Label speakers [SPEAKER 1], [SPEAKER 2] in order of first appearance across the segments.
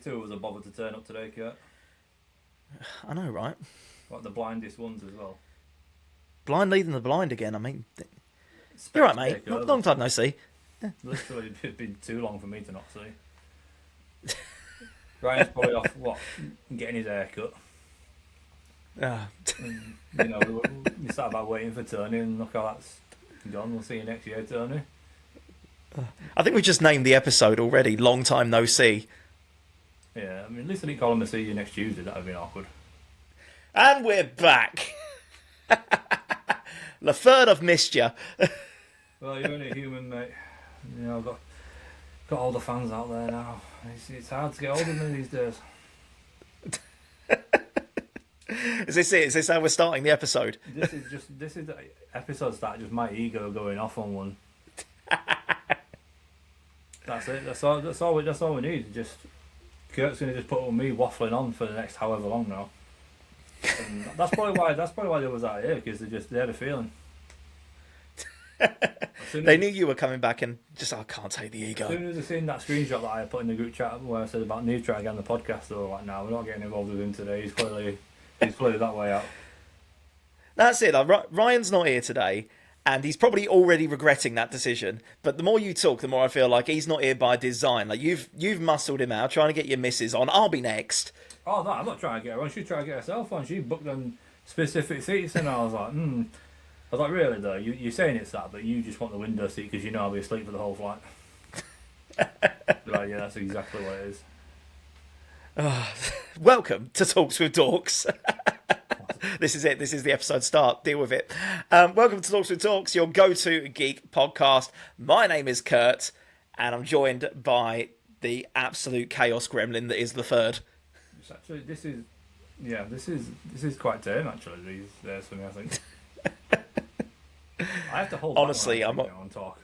[SPEAKER 1] two of us are bothered to turn up today, Kurt.
[SPEAKER 2] I know, right?
[SPEAKER 1] Like the blindest ones as well.
[SPEAKER 2] Blind leading the blind again. I mean, you're right, mate. Long time no see.
[SPEAKER 1] Literally, it's been too long for me to not see. Ryan's probably off, getting his hair cut. And, we started about waiting for Tony, and look how that's gone. We'll see you next year, Tony.
[SPEAKER 2] I think we just named the episode already. Long time no see.
[SPEAKER 1] Yeah, I mean, at least I didn't call him to see you next Tuesday. That would have been awkward.
[SPEAKER 2] And we're back. Laferde, I've missed you.
[SPEAKER 1] Well, you're only human, mate. I've got all the fans out there now. It's hard to get hold of me these days.
[SPEAKER 2] Is this it? Is this how we're starting the episode?
[SPEAKER 1] This is the episode start. Just my ego going off on one. That's it. That's all we need. Just Kurt's gonna just put on me waffling on for the next however long now. And that's probably why they was out here, because they had a feeling.
[SPEAKER 2] They knew you were coming back, and just I can't take the ego.
[SPEAKER 1] As soon as I seen that screenshot that I put in the group chat where I said about Neve trying to get on the podcast, they were like, "No, we're not getting involved with him today. He's clearly that way out."
[SPEAKER 2] That's it. Ryan's not here today, and he's probably already regretting that decision. But the more you talk, the more I feel like he's not here by design. Like you've muscled him out, trying to get your missus on. I'll be next.
[SPEAKER 1] Oh no, I'm not trying to get her on. She's trying to get herself on. She booked them specific seats, and I was like, I was like, really though? You're saying it's that, but you just want the window seat because you know I'll be asleep for the whole flight. Right, yeah, that's exactly what it is.
[SPEAKER 2] Welcome to Talks with Dorks. This is it. This is the episode start. Deal with it. Welcome to Talks with Dorks, your go-to geek podcast. My name is Kurt, and I'm joined by the absolute chaos gremlin that is Laferde.
[SPEAKER 1] Actually, this is quite tame. Actually, these days for me, I think. I have to hold.
[SPEAKER 2] Honestly,
[SPEAKER 1] I'm on talk.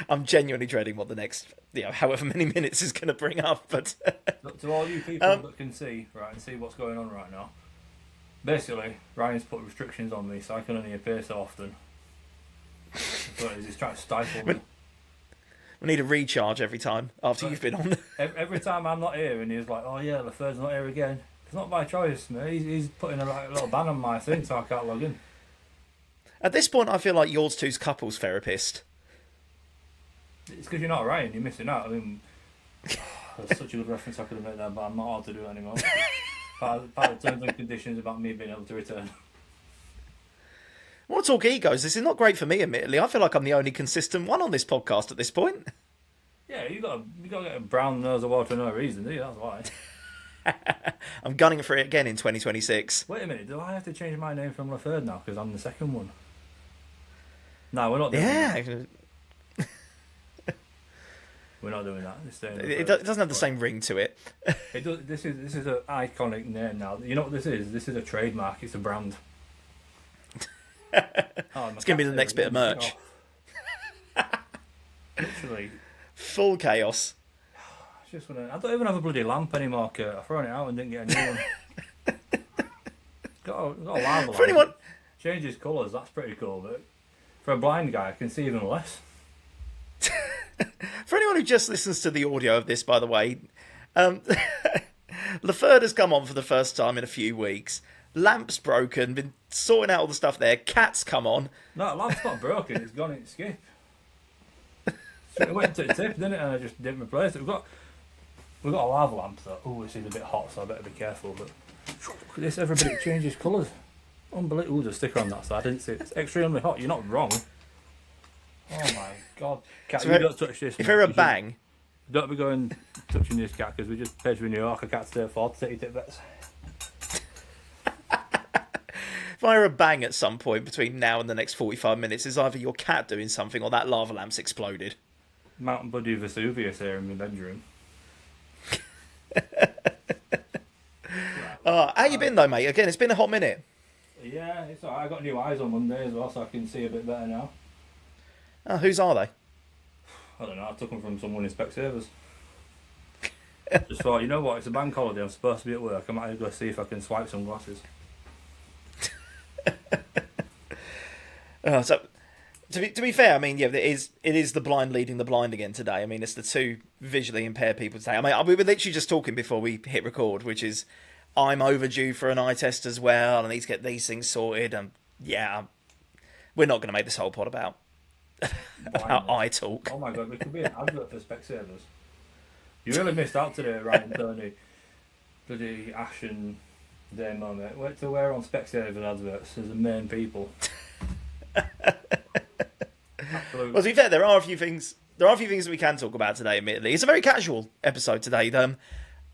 [SPEAKER 2] I'm genuinely dreading what the next, however many minutes is going to bring up. But
[SPEAKER 1] to all you people that can see, right, and see what's going on right now. Basically, Ryan's put restrictions on me, so I can only appear so often. So he's trying to stifle me.
[SPEAKER 2] We need a recharge every time after you've been on.
[SPEAKER 1] Every time I'm not here, and he's like, "Oh yeah, Laferde's not here again." It's not by choice, mate. He's putting a little ban on my thing, so I can't log in.
[SPEAKER 2] At this point, I feel like yours two's couples therapist.
[SPEAKER 1] It's because you're not Ryan. You're missing out. I mean, that's such a good reference I could have made there, but I'm not allowed to do it anymore. part of the terms and conditions about me being able to return.
[SPEAKER 2] I want to talk egos. This is not great for me, admittedly. I feel like I'm the only consistent one on this podcast at this point.
[SPEAKER 1] Yeah, you got to get a brown nose of water for no reason, do you? That's why.
[SPEAKER 2] I'm gunning for it again in 2026.
[SPEAKER 1] Wait a minute, do I have to change my name from Laferde now because I'm the second one? No, we're not doing that. We're not doing that.
[SPEAKER 2] It doesn't have the same ring to it.
[SPEAKER 1] It does. This is an iconic name now. You know what this is? This is a trademark. It's a brand.
[SPEAKER 2] It's going to be the next bit of merch.
[SPEAKER 1] Literally.
[SPEAKER 2] Full chaos.
[SPEAKER 1] I don't even have a bloody lamp anymore, Kurt. I've thrown it out and didn't get a new one. got a lava
[SPEAKER 2] for anyone,
[SPEAKER 1] changes colours. That's pretty cool. But for a blind guy, I can see even less.
[SPEAKER 2] For anyone who just listens to the audio of this, by the way, Laferde has come on for the first time in a few weeks. Lamp's broken. Been sorting out all the stuff there. Cat's come on.
[SPEAKER 1] No, lamp's not broken. It's gone in skip. So it went to the tip, didn't it? And I just didn't replace it. We've got a lava lamp, so this is a bit hot, so I better be careful. But look at this, everybody changes colours. Unbelievable. There's a sticker on that side. I didn't see it. It's extremely hot. You're not wrong. Oh my god. Cat,
[SPEAKER 2] So
[SPEAKER 1] you don't touch this.
[SPEAKER 2] If you're a bang.
[SPEAKER 1] Don't be going touching this cat because we just paid for New York. I can't stay afford to take your tidbits.
[SPEAKER 2] If I hear a bang at some point between now and the next 45 minutes, is either your cat doing something or that lava lamp's exploded.
[SPEAKER 1] Mountain Buddy Vesuvius here in my bedroom.
[SPEAKER 2] How you been though, mate? Again, it's been a hot minute.
[SPEAKER 1] Yeah, it's alright. I got new eyes on Monday as well, so I can see a bit better now.
[SPEAKER 2] Whose are they?
[SPEAKER 1] I don't know. I took them from someone in Specsavers. Just thought, you know what? It's a bank holiday. I'm supposed to be at work. I might go see if I can swipe some glasses.
[SPEAKER 2] So To be fair, I mean, yeah, it is the blind leading the blind again today. I mean, it's the two visually impaired people today. I mean, we were literally just talking before we hit record, which is I'm overdue for an eye test as well. I need to get these things sorted. And yeah, we're not going to make this whole pod about eye talk.
[SPEAKER 1] Oh my god, there could be an advert for Specsavers. You really missed out today, Ryan Tony. Bloody Ash and Damo, mate. What to wear on Specsavers adverts as the main people. Absolutely.
[SPEAKER 2] Well, to be fair, there are a few things that we can talk about today. Admittedly, it's a very casual episode today.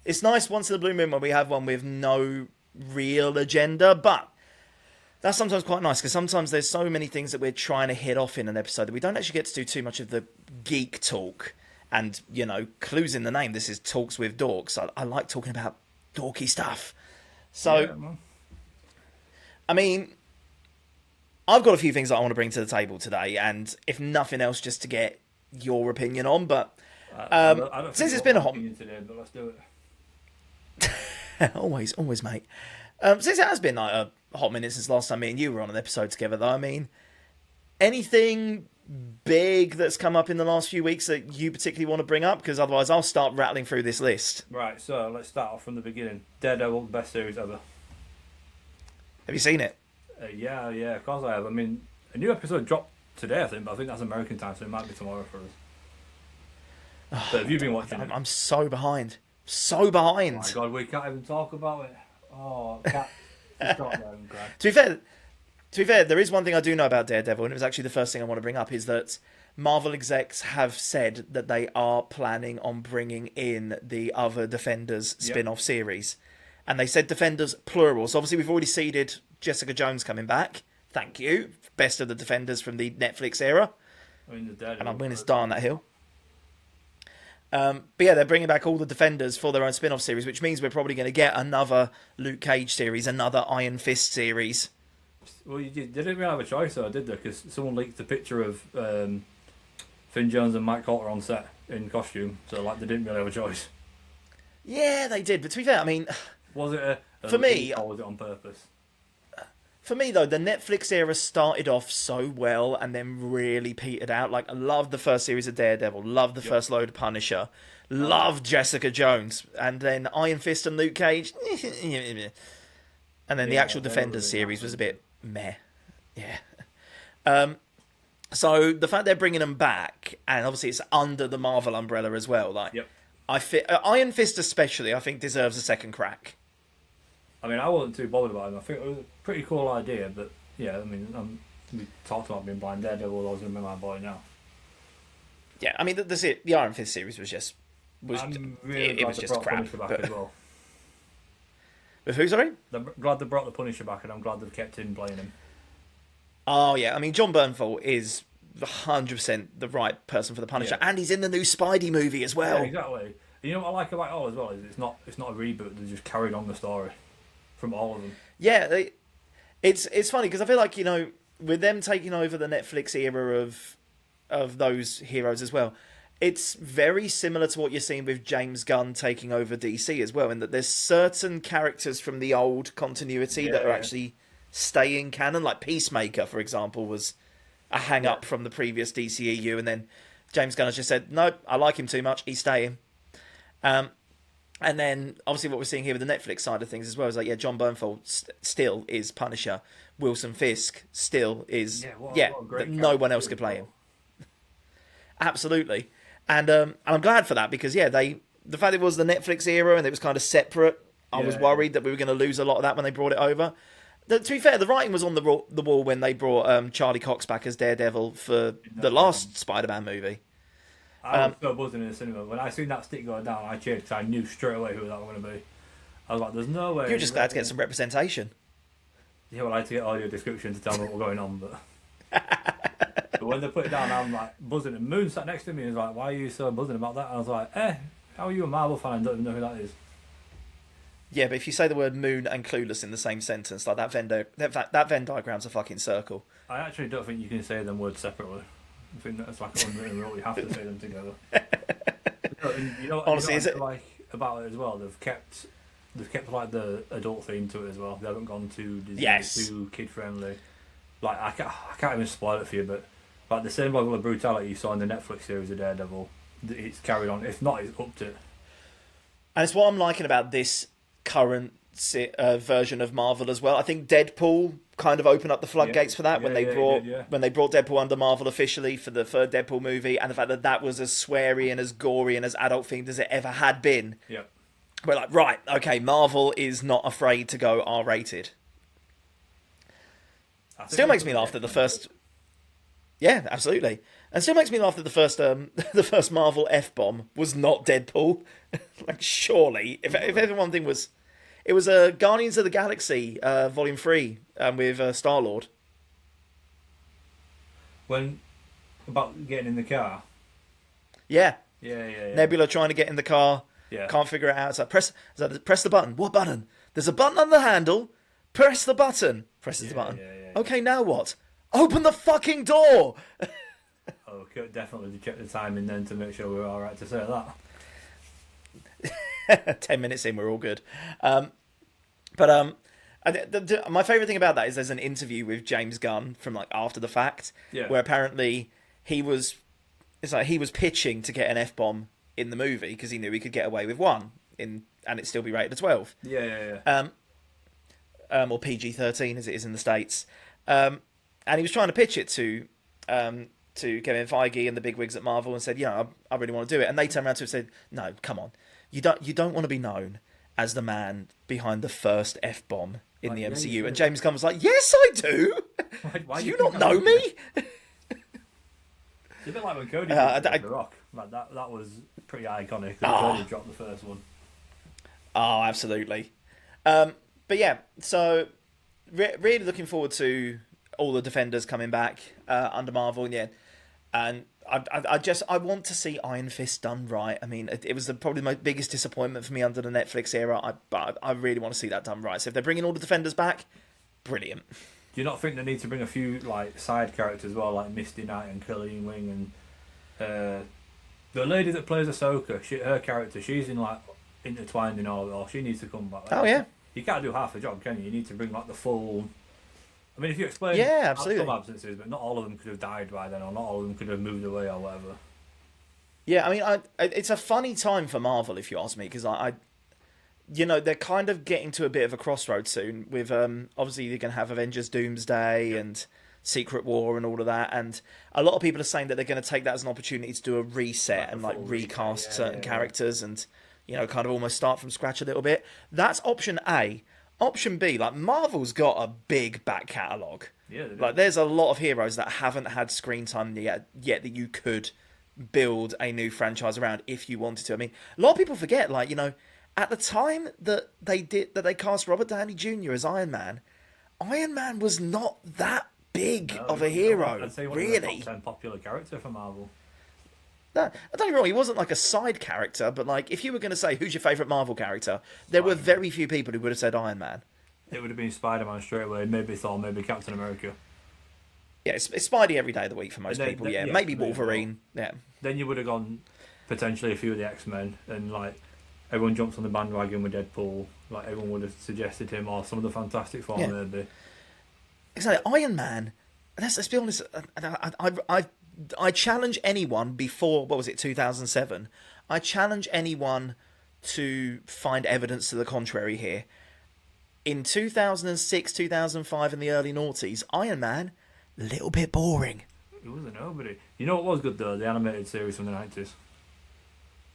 [SPEAKER 2] It's nice once in the blue moon when we have one with no real agenda, but that's sometimes quite nice because sometimes there's so many things that we're trying to hit off in an episode that we don't actually get to do too much of the geek talk. And clues in the name. This is Talks with Dorks. I like talking about dorky stuff. So,
[SPEAKER 1] Yeah,
[SPEAKER 2] I mean, I've got a few things that I want to bring to the table today, and if nothing else, just to get your opinion on. But
[SPEAKER 1] I don't
[SPEAKER 2] since
[SPEAKER 1] think
[SPEAKER 2] it's been a hot,
[SPEAKER 1] today, but let's do it.
[SPEAKER 2] always, mate. Since it has been like a hot minute since last time me and you were on an episode together, though, I mean, anything big that's come up in the last few weeks that you particularly want to bring up? Because otherwise, I'll start rattling through this list.
[SPEAKER 1] Right, so let's start off from the beginning. Daredevil, best series ever.
[SPEAKER 2] Have you seen it?
[SPEAKER 1] Yeah, of course I have. I mean, a new episode dropped today, I think, but I think that's American time, so it might be tomorrow for us. So have you been watching it?
[SPEAKER 2] I'm so behind. So
[SPEAKER 1] Oh
[SPEAKER 2] behind.
[SPEAKER 1] my god, we can't even talk about it. Oh, cat. Just stop there and cry.
[SPEAKER 2] To be fair, there is one thing I do know about Daredevil, and it was actually the first thing I want to bring up, is that Marvel execs have said that they are planning on bringing in the other Defenders spin-off series. And they said Defenders plural. So obviously we've already seeded Jessica Jones coming back. Thank you. Best of the Defenders from the Netflix era.
[SPEAKER 1] I mean, the Daredevil.
[SPEAKER 2] And I'm willing to die on that hill. But yeah, they're bringing back all the Defenders for their own spin-off series, which means we're probably going to get another Luke Cage series, another Iron Fist series.
[SPEAKER 1] Well, they didn't really have a choice, though, did they? Because someone leaked a picture of Finn Jones and Mike Coulter on set in costume, so they didn't really have a choice.
[SPEAKER 2] Yeah, they did. But to be fair, I mean,
[SPEAKER 1] Was it
[SPEAKER 2] for me,
[SPEAKER 1] or was it on purpose?
[SPEAKER 2] For me, though, the Netflix era started off so well and then really petered out. Like, I loved the first series of Daredevil, loved the first load of Punisher, loved Jessica Jones, and then Iron Fist and Luke Cage. And then the actual Defenders series was a bit meh. Yeah. So the fact they're bringing them back, and obviously it's under the Marvel umbrella as well. Iron Fist especially, I think, deserves a second crack.
[SPEAKER 1] I mean, I wasn't too bothered about him. I think it was a pretty cool idea, but yeah, I mean, we talked about being blind Daredevil. I was going to be my boy now.
[SPEAKER 2] Yeah, I mean, that's it. The Iron Fist series was just
[SPEAKER 1] I'm really glad
[SPEAKER 2] was
[SPEAKER 1] they
[SPEAKER 2] just
[SPEAKER 1] brought
[SPEAKER 2] crap.
[SPEAKER 1] Punisher back as well.
[SPEAKER 2] With who, sorry?
[SPEAKER 1] I'm glad they brought the Punisher back, and I'm glad they've kept him playing him.
[SPEAKER 2] Oh, yeah. I mean, John Bernthal is 100% the right person for the Punisher, and he's in the new Spidey movie as well.
[SPEAKER 1] Yeah, exactly. You know what I like about it all as well is it's not a reboot. They just carried on the story from all of them.
[SPEAKER 2] Yeah, it's funny because I feel like, with them taking over the Netflix era of those heroes as well, it's very similar to what you're seeing with James Gunn taking over DC as well, in that there's certain characters from the old continuity that are actually staying canon. Like Peacemaker, for example, was a hang-up from the previous DCEU, and then James Gunn has just said, no, I like him too much, he's staying. And then, obviously, what we're seeing here with the Netflix side of things as well is John Bernthal still is Punisher. Wilson Fisk still is... no one else could play him. Absolutely. And I'm glad for that because, the fact it was the Netflix era and it was kind of separate, I was worried that we were going to lose a lot of that when they brought it over. To be fair, the writing was on the wall when they brought Charlie Cox back as Daredevil for the last Spider-Man movie.
[SPEAKER 1] I was so buzzing in the cinema. When I seen that stick go down, I cheered because I knew straight away who that was going to be. I was like, there's no way.
[SPEAKER 2] You're just glad to get some representation.
[SPEAKER 1] Yeah, well, I had to get audio description to tell me what was going on, but when they put it down, I'm like buzzing. And Moon sat next to me and was like, why are you so buzzing about that? And I was like, how are you a Marvel fan and don't even know who that is?
[SPEAKER 2] Yeah, but if you say the word moon and clueless in the same sentence, like that Venn diagram's a fucking circle.
[SPEAKER 1] I actually don't think you can say them words separately. I think that's like an unwritten rule. You have to say them together.
[SPEAKER 2] Honestly,
[SPEAKER 1] is
[SPEAKER 2] is it
[SPEAKER 1] like about it as well? They've kept like the adult theme to it as well. They haven't gone too Disney, too kid friendly. Like I can't even spoil it for you, but Like the same level of brutality you saw in the Netflix series of Daredevil, it's carried on. If not, it's upped it.
[SPEAKER 2] And it's what I'm liking about this current version of Marvel as well. I think Deadpool kind of opened up the floodgates for that when they brought Deadpool under Marvel officially for the third Deadpool movie, and the fact that that was as sweary and as gory and as adult themed as it ever had been.
[SPEAKER 1] Yeah.
[SPEAKER 2] We're like, right, okay, Marvel is not afraid to go R-rated. Still makes me laugh that the first... Yeah, absolutely. And still makes me laugh that the first Marvel F-bomb was not Deadpool. Like, surely, if everyone thing was... It was Guardians of the Galaxy, Volume 3, with Star-Lord.
[SPEAKER 1] When... About getting in the car?
[SPEAKER 2] Yeah.
[SPEAKER 1] Yeah.
[SPEAKER 2] Nebula trying to get in the car.
[SPEAKER 1] Yeah.
[SPEAKER 2] Can't figure it out. It's like, press the button. What button? There's a button on the handle. Press the button. Presses the button.
[SPEAKER 1] Yeah.
[SPEAKER 2] Okay, now what? Open the fucking door!
[SPEAKER 1] Oh, Kurt definitely check the timing then to make sure we're alright to say that.
[SPEAKER 2] 10 minutes in, we're all good. My favourite thing about that is there's an interview with James Gunn from like after the fact, where apparently he was pitching to get an F-bomb in the movie because he knew he could get away with one and it still be rated a 12.
[SPEAKER 1] Yeah.
[SPEAKER 2] Or PG-13 as it is in the States. And he was trying to pitch it to Kevin Feige and the bigwigs at Marvel and said, I really want to do it. And they turned around to him and said, no, come on. You don't want to be known as the man behind the first F-bomb in the MCU. And James Gunn was like, yes, I do.
[SPEAKER 1] Why
[SPEAKER 2] do you not know me?
[SPEAKER 1] It's a bit like when Cody did The Rock. Like that was pretty iconic. Cody dropped the first one.
[SPEAKER 2] Oh, absolutely. But yeah, so really looking forward to all the Defenders coming back under Marvel, and I want to see Iron Fist done right. I mean, it was probably my biggest disappointment for me under the Netflix era. But I really want to see that done right. So if they're bringing all the Defenders back, brilliant.
[SPEAKER 1] Do you not think they need to bring a few like side characters as well, like Misty Knight and Killian Wing and the lady that plays Ahsoka? Her character, she's intertwined in all it all. She needs to come back.
[SPEAKER 2] Oh yeah.
[SPEAKER 1] You can't do half a job, can you? You need to bring like the full. I mean, if you explain
[SPEAKER 2] absolutely.
[SPEAKER 1] some absences, but not all of them could have died by then, or not all of them could have moved away, or whatever.
[SPEAKER 2] Yeah, I mean, it's a funny time for Marvel, if you ask me, because they're kind of getting to a bit of a crossroads soon. With obviously you're going to have Avengers Doomsday and Secret War and all of that, and a lot of people are saying that they're going to take that as an opportunity to do a reset and like recast certain characters and kind of almost start from scratch a little bit. That's option A. Option B, like Marvel's got a big back catalogue.
[SPEAKER 1] Yeah,
[SPEAKER 2] like there's a lot of heroes that haven't had screen time yet that you could build a new franchise around if you wanted to. I mean, a lot of people forget, at the time that they cast Robert Downey Jr. as Iron Man was not that big of a hero.
[SPEAKER 1] I'd say
[SPEAKER 2] really,
[SPEAKER 1] the top 10 popular character for Marvel.
[SPEAKER 2] No, I don't get me wrong, he wasn't like a side character, but like if you were going to say who's your favourite Marvel character, there were very few people who would have said Iron Man.
[SPEAKER 1] It would have been Spider-Man straight away, maybe Thor, maybe Captain America.
[SPEAKER 2] Yeah, it's Spidey every day of the week for most people, maybe Wolverine, yeah.
[SPEAKER 1] Then you would have gone potentially a few of the X-Men, and like everyone jumps on the bandwagon with Deadpool, like everyone would have suggested him, or some of the Fantastic Four maybe.
[SPEAKER 2] Exactly, Iron Man, let's be honest, I challenge anyone before, 2007? I challenge anyone to find evidence to the contrary here. In 2006, 2005 and the early noughties, Iron Man, a little bit boring.
[SPEAKER 1] It wasn't nobody. You know what was good though? The animated series from the 90s.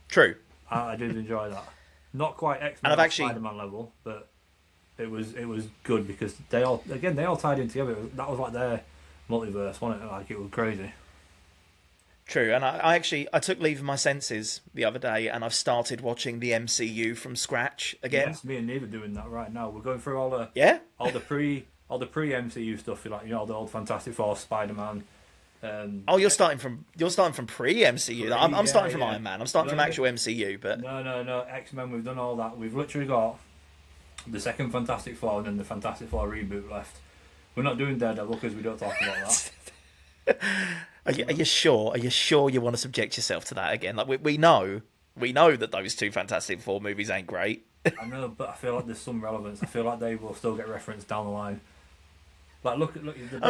[SPEAKER 2] True.
[SPEAKER 1] I did enjoy that. Not quite X-Men or Spider-Man level, but it was good because they all tied in together. That was like their multiverse, wasn't it? Like it was crazy.
[SPEAKER 2] True, and I took leave of my senses the other day, and I've started watching the MCU from scratch again.
[SPEAKER 1] Yes, me and Neve are doing that right now. We're going through all the pre MCU stuff, like the old Fantastic Four, Spider-Man.
[SPEAKER 2] You're starting from pre MCU. I'm starting from Iron Man. I'm starting from actual MCU, but
[SPEAKER 1] no, X-Men. We've done all that. We've literally got the second Fantastic Four and then the Fantastic Four reboot left. We're not doing Daredevil because we don't talk about that.
[SPEAKER 2] Are you sure? Are you sure you want to subject yourself to that again? Like we know that those two Fantastic Four movies ain't great.
[SPEAKER 1] I know, but I feel like there's some relevance. I feel like they will still get referenced down the line. Like look. You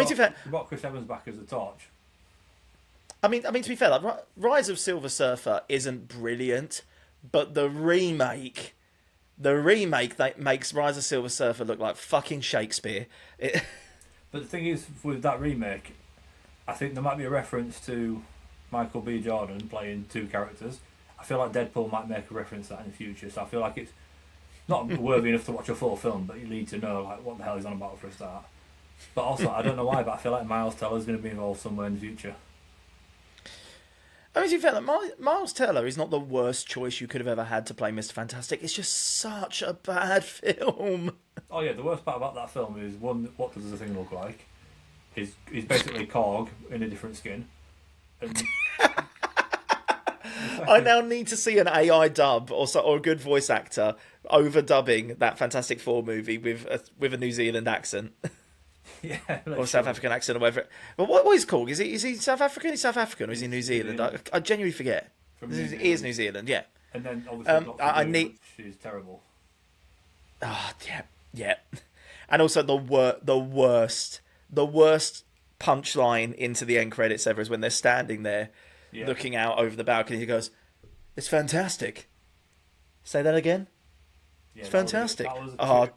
[SPEAKER 1] brought Chris Evans back as the Torch.
[SPEAKER 2] I mean, to be fair, like, Rise of Silver Surfer isn't brilliant, but the remake that makes Rise of Silver Surfer look like fucking Shakespeare.
[SPEAKER 1] But the thing is, with that remake, I think there might be a reference to Michael B. Jordan playing two characters. I feel like Deadpool might make a reference to that in the future, so I feel like it's not worthy enough to watch a full film, but you need to know like what the hell he's on about for a start. But also, I don't know why, but I feel like Miles Teller's going to be involved somewhere in the future.
[SPEAKER 2] I mean, to be fair, like, Miles Teller is not the worst choice you could have ever had to play Mr. Fantastic. It's just such a bad film.
[SPEAKER 1] Oh yeah, the worst part about that film is, one, what does the thing look like? He's basically Korg in a different skin. And
[SPEAKER 2] I now need to see an AI dub or a good voice actor overdubbing that Fantastic Four movie with a New Zealand accent.
[SPEAKER 1] Yeah,
[SPEAKER 2] or South African accent or whatever. But what is Korg? Is he South African? He's South African or is he New Zealand? I genuinely forget. He is New Zealand, yeah.
[SPEAKER 1] And then obviously
[SPEAKER 2] I need.
[SPEAKER 1] She's terrible.
[SPEAKER 2] Oh, yeah. And also the worst punchline into the end credits ever is when they're standing there looking out over the balcony. He goes, "It's fantastic." Say that again. Yeah, it's fantastic.
[SPEAKER 1] That was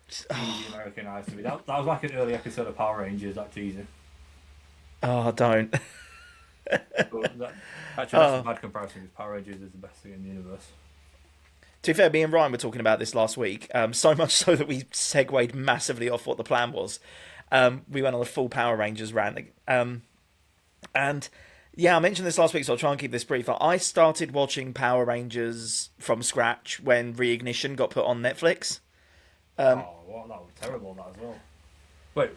[SPEAKER 1] cheesy Americanized to me. That was like an early episode of Power Rangers. That cheesy.
[SPEAKER 2] Oh, don't.
[SPEAKER 1] That's a bad comparison because Power Rangers is the best thing in the universe.
[SPEAKER 2] To be fair, me and Ryan were talking about this last week, so much so that we segued massively off what the plan was. We went on a full Power Rangers rant. And yeah, I mentioned this last week, so I'll try and keep this brief. I started watching Power Rangers from scratch when Reignition got put on Netflix.
[SPEAKER 1] That was terrible, that as well. Wait,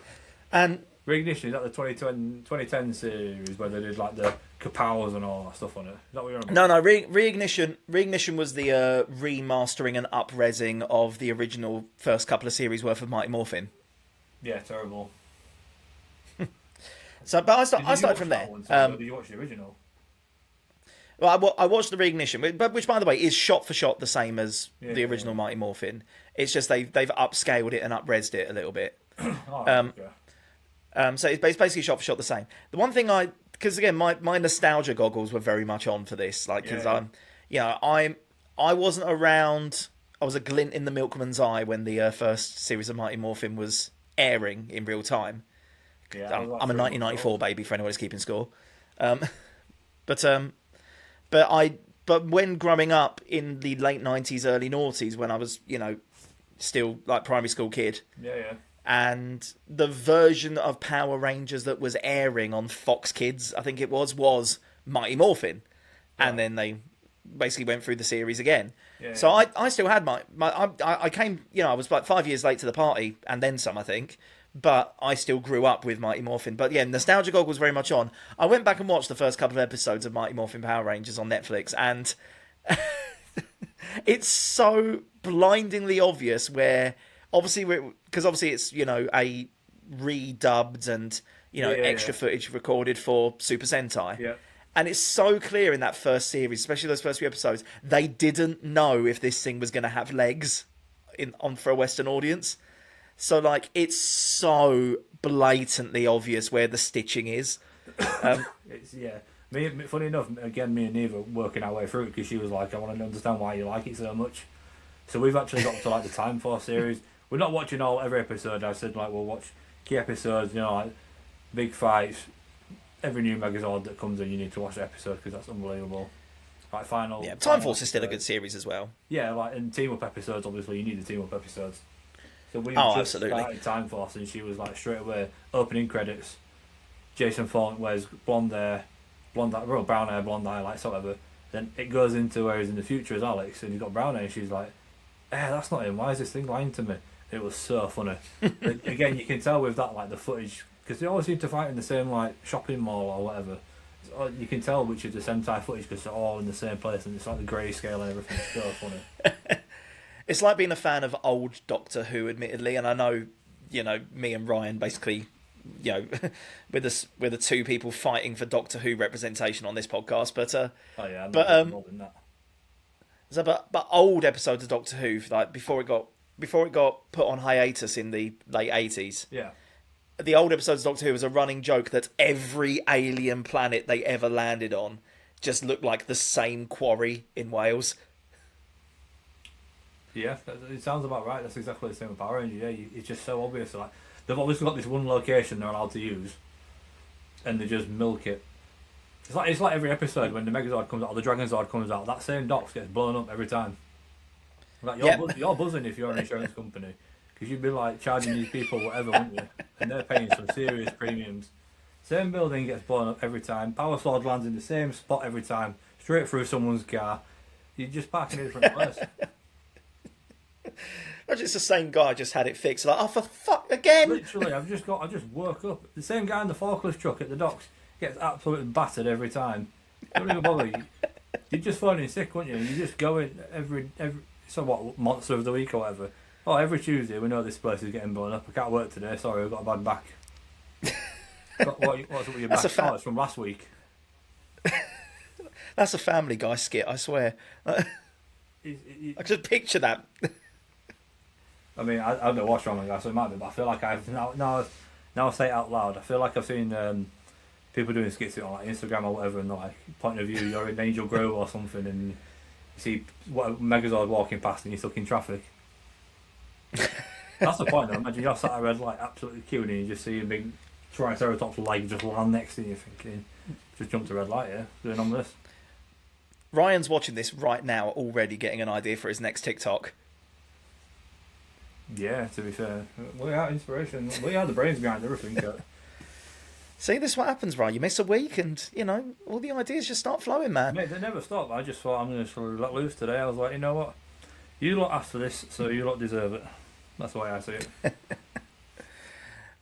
[SPEAKER 2] and
[SPEAKER 1] Reignition, is that the 2010 series where they did like the kapows and all that stuff on it? Is that what you're on?
[SPEAKER 2] No, Reignition was the remastering and up-resing of the original first couple of series worth of Mighty Morphin.
[SPEAKER 1] Yeah, terrible.
[SPEAKER 2] But I started from there.
[SPEAKER 1] Did you watch the original?
[SPEAKER 2] Well, I watched the Reignition, but which, by the way, is shot for shot the same as the original Mighty Morphin. It's just they've upscaled it and up-resed it a little bit.
[SPEAKER 1] Okay.
[SPEAKER 2] So it's basically shot for shot the same. The one thing because again, my nostalgia goggles were very much on for this, like because I wasn't around. I was a glint in the milkman's eye when the first series of Mighty Morphin was airing in real time.
[SPEAKER 1] Yeah,
[SPEAKER 2] I'm a 1994 baby for anyone who's keeping score. But when growing up in the late 90s, early noughties, when I was still like primary school kid.
[SPEAKER 1] Yeah.
[SPEAKER 2] And the version of Power Rangers that was airing on Fox Kids, I think it was Mighty Morphin. Yeah. And then they basically went through the series again. Yeah, so I still had I came, I was like 5 years late to the party and then some, I think. But I still grew up with Mighty Morphin. But yeah, nostalgia goggles very much on. I went back and watched the first couple of episodes of Mighty Morphin Power Rangers on Netflix, and it's so blindingly obvious where obviously it's a redubbed and extra footage recorded for Super Sentai.
[SPEAKER 1] Yeah.
[SPEAKER 2] And it's so clear in that first series, especially those first few episodes, they didn't know if this thing was going to have legs for a Western audience. So, like, it's so blatantly obvious where the stitching is.
[SPEAKER 1] Funny enough, again, me and Neve were working our way through it because she was like, I want to understand why you like it so much. So we've actually got to, like, the Time Force series. We're not watching every episode. I said, like, we'll watch key episodes, like, big fights. Every new Megazord that comes in, you need to watch the episode because that's unbelievable. Like,
[SPEAKER 2] Time Force is still a good series as well.
[SPEAKER 1] Yeah, like, and team-up episodes, obviously, you need the team-up episodes. So we just started Time Force, and she was like straight away opening credits. Jason Fawley wears brown hair, blonde eye, like whatever. Then it goes into where he's in the future as Alex, and he's got brown hair. And she's like, that's not him. Why is this thing lying to me?" It was so funny. Again, you can tell with that, like the footage, because they always seem to fight in the same like shopping mall or whatever. You can tell which is the Sentai footage because they're all in the same place, and it's like the grayscale and everything. It's so funny.
[SPEAKER 2] It's like being a fan of old Doctor Who, admittedly, and I know, me and Ryan basically, we're the two people fighting for Doctor Who representation on this podcast, but but old episodes of Doctor Who, like before it got put on hiatus in the late 80s.
[SPEAKER 1] Yeah.
[SPEAKER 2] the old episodes of Doctor Who was a running joke that every alien planet they ever landed on just looked like the same quarry in Wales.
[SPEAKER 1] Yeah, it sounds about right. That's exactly the same with Power Rangers. Yeah, it's just so obvious. Like they've obviously got this one location they're allowed to use, and they just milk it. It's like every episode when the Megazord comes out or the Dragon Zord comes out, that same Docks gets blown up every time. Like you're buzzing if you're an insurance company, because you'd be like charging these people whatever, wouldn't you? And they're paying some serious premiums. Same building gets blown up every time. Power Sword lands in the same spot every time, straight through someone's car. You're just parking in a different place.
[SPEAKER 2] Imagine it's the same guy just had it fixed. Like, oh, for fuck again!
[SPEAKER 1] Literally, I just woke up. The same guy in the forklift truck at the docks gets absolutely battered every time. Don't even bother. You're just phoning sick, wouldn't you? You just go in every so what, monster of the week or whatever. Oh, every Tuesday we know this place is getting blown up. I can't work today. Sorry, I've got a bad back. What's up with your back? Oh, it's from last week.
[SPEAKER 2] That's a Family Guy skit, I swear. I just picture that.
[SPEAKER 1] I mean, I don't watch Family Guy, so it might be, but I feel like I've now I say it out loud. I feel like I've seen people doing skits on like Instagram or whatever, and like point of view, you're in Angel Grove or something, and you see what Megazord walking past, and you're stuck in traffic. That's the point, though. Imagine you're sat at a red light, absolutely queuing, and you just see a big Triceratops leg just land next to you, thinking, just jumped a red light, yeah, doing on this.
[SPEAKER 2] Ryan's watching this right now, already getting an idea for his next TikTok.
[SPEAKER 1] Yeah, to be fair, we are inspiration. We are the brains behind everything.
[SPEAKER 2] See, this is what happens, Ryan. You miss a week, and all the ideas just start flowing, man.
[SPEAKER 1] Mate, they never stop. I just thought I'm going to let loose today. I was like, you know what? You lot asked for this, so you lot deserve it. That's the way I see it.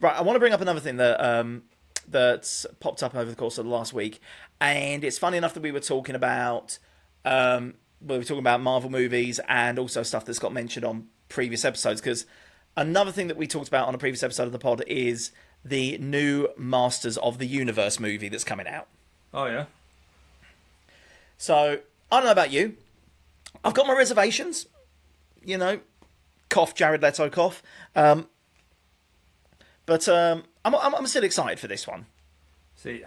[SPEAKER 2] Right, I want to bring up another thing that that's popped up over the course of the last week, and it's funny enough that we were talking about Marvel movies and also stuff that's got mentioned on previous episodes, because another thing that we talked about on a previous episode of the pod is the new Masters of the Universe movie that's coming out.
[SPEAKER 1] Oh, yeah?
[SPEAKER 2] So, I don't know about you. I've got my reservations. Cough, Jared Leto, cough. But I'm still excited for this one.
[SPEAKER 1] See,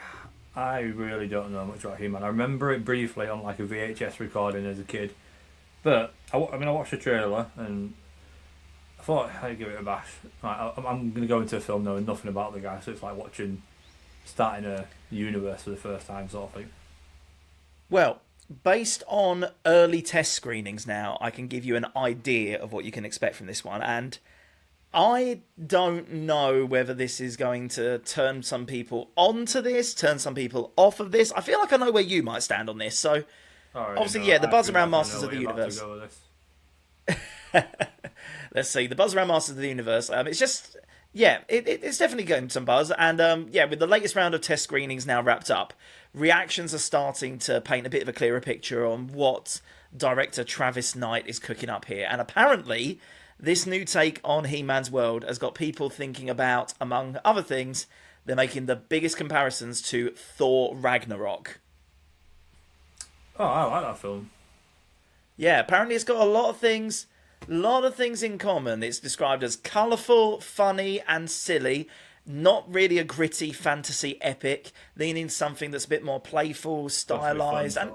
[SPEAKER 1] I really don't know much about He-Man. I remember it briefly on like a VHS recording as a kid. But, I watched the trailer and I thought I'd give it a bash. Like, I'm going to go into a film knowing nothing about the guy, so it's like starting a universe for the first time sort of thing.
[SPEAKER 2] Well, based on early test screenings now, I can give you an idea of what you can expect from this one. And I don't know whether this is going to turn some people onto this, turn some people off of this. I feel like I know where you might stand on this. So, obviously, the buzz around Masters of the Universe. Let's see, the buzz around Masters of the Universe. It's just, it's definitely getting some buzz. And, with the latest round of test screenings now wrapped up, reactions are starting to paint a bit of a clearer picture on what director Travis Knight is cooking up here. And apparently, this new take on He-Man's world has got people thinking about, among other things, they're making the biggest comparisons to Thor Ragnarok.
[SPEAKER 1] Oh, I like that film.
[SPEAKER 2] Yeah, apparently it's got a lot of things in common. It's described as colourful, funny, and silly. Not really a gritty fantasy epic, leaning something that's a bit more playful, stylised. And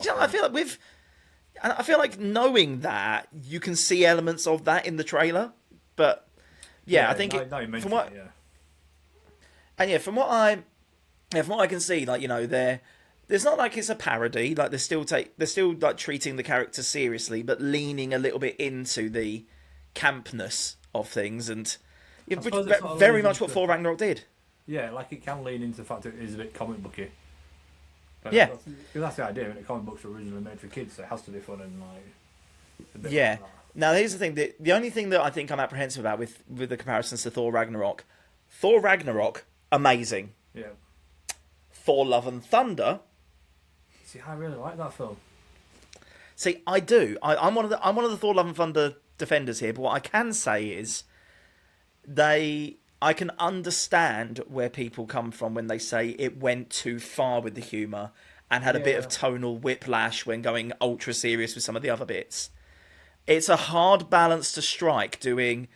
[SPEAKER 2] I feel like knowing that you can see elements of that in the trailer. But I think from what I can see, there's not like it's a parody. Like they're still like treating the character seriously, but leaning a little bit into the campness of things, and very much what Thor Ragnarok did.
[SPEAKER 1] Yeah, like it can lean into the fact that it is a bit comic booky. But
[SPEAKER 2] yeah,
[SPEAKER 1] because that's the idea. The comic books were originally made for kids, so it has to be fun and like. A bit
[SPEAKER 2] yeah.
[SPEAKER 1] Like that.
[SPEAKER 2] Now here's the thing: the only thing that I think I'm apprehensive about with the comparisons to Thor Ragnarok, amazing.
[SPEAKER 1] Yeah.
[SPEAKER 2] Thor: Love and Thunder.
[SPEAKER 1] See, I really like that film.
[SPEAKER 2] See, I do. I'm one of the Thor: Love and Thunder defenders here, but what I can say is, I can understand where people come from when they say it went too far with the humour and had a bit of tonal whiplash when going ultra serious with some of the other bits. It's a hard balance to strike doing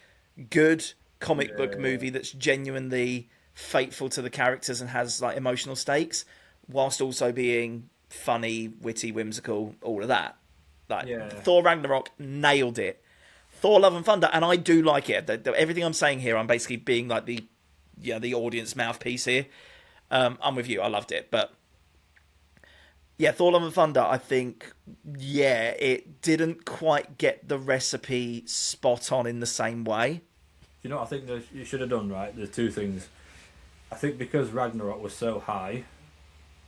[SPEAKER 2] good comic book movie that's genuinely faithful to the characters and has like emotional stakes, whilst also being funny, witty, whimsical, all of that. Like Thor Ragnarok nailed it. Thor Love and Thunder, and I do like it. Everything I'm saying here, I'm basically being like the audience mouthpiece here. I'm with you. I loved it, but yeah, Thor Love and Thunder, I think, it didn't quite get the recipe spot on in the same way.
[SPEAKER 1] You know what I think that you should have done, right? There's two things. I think because Ragnarok was so high,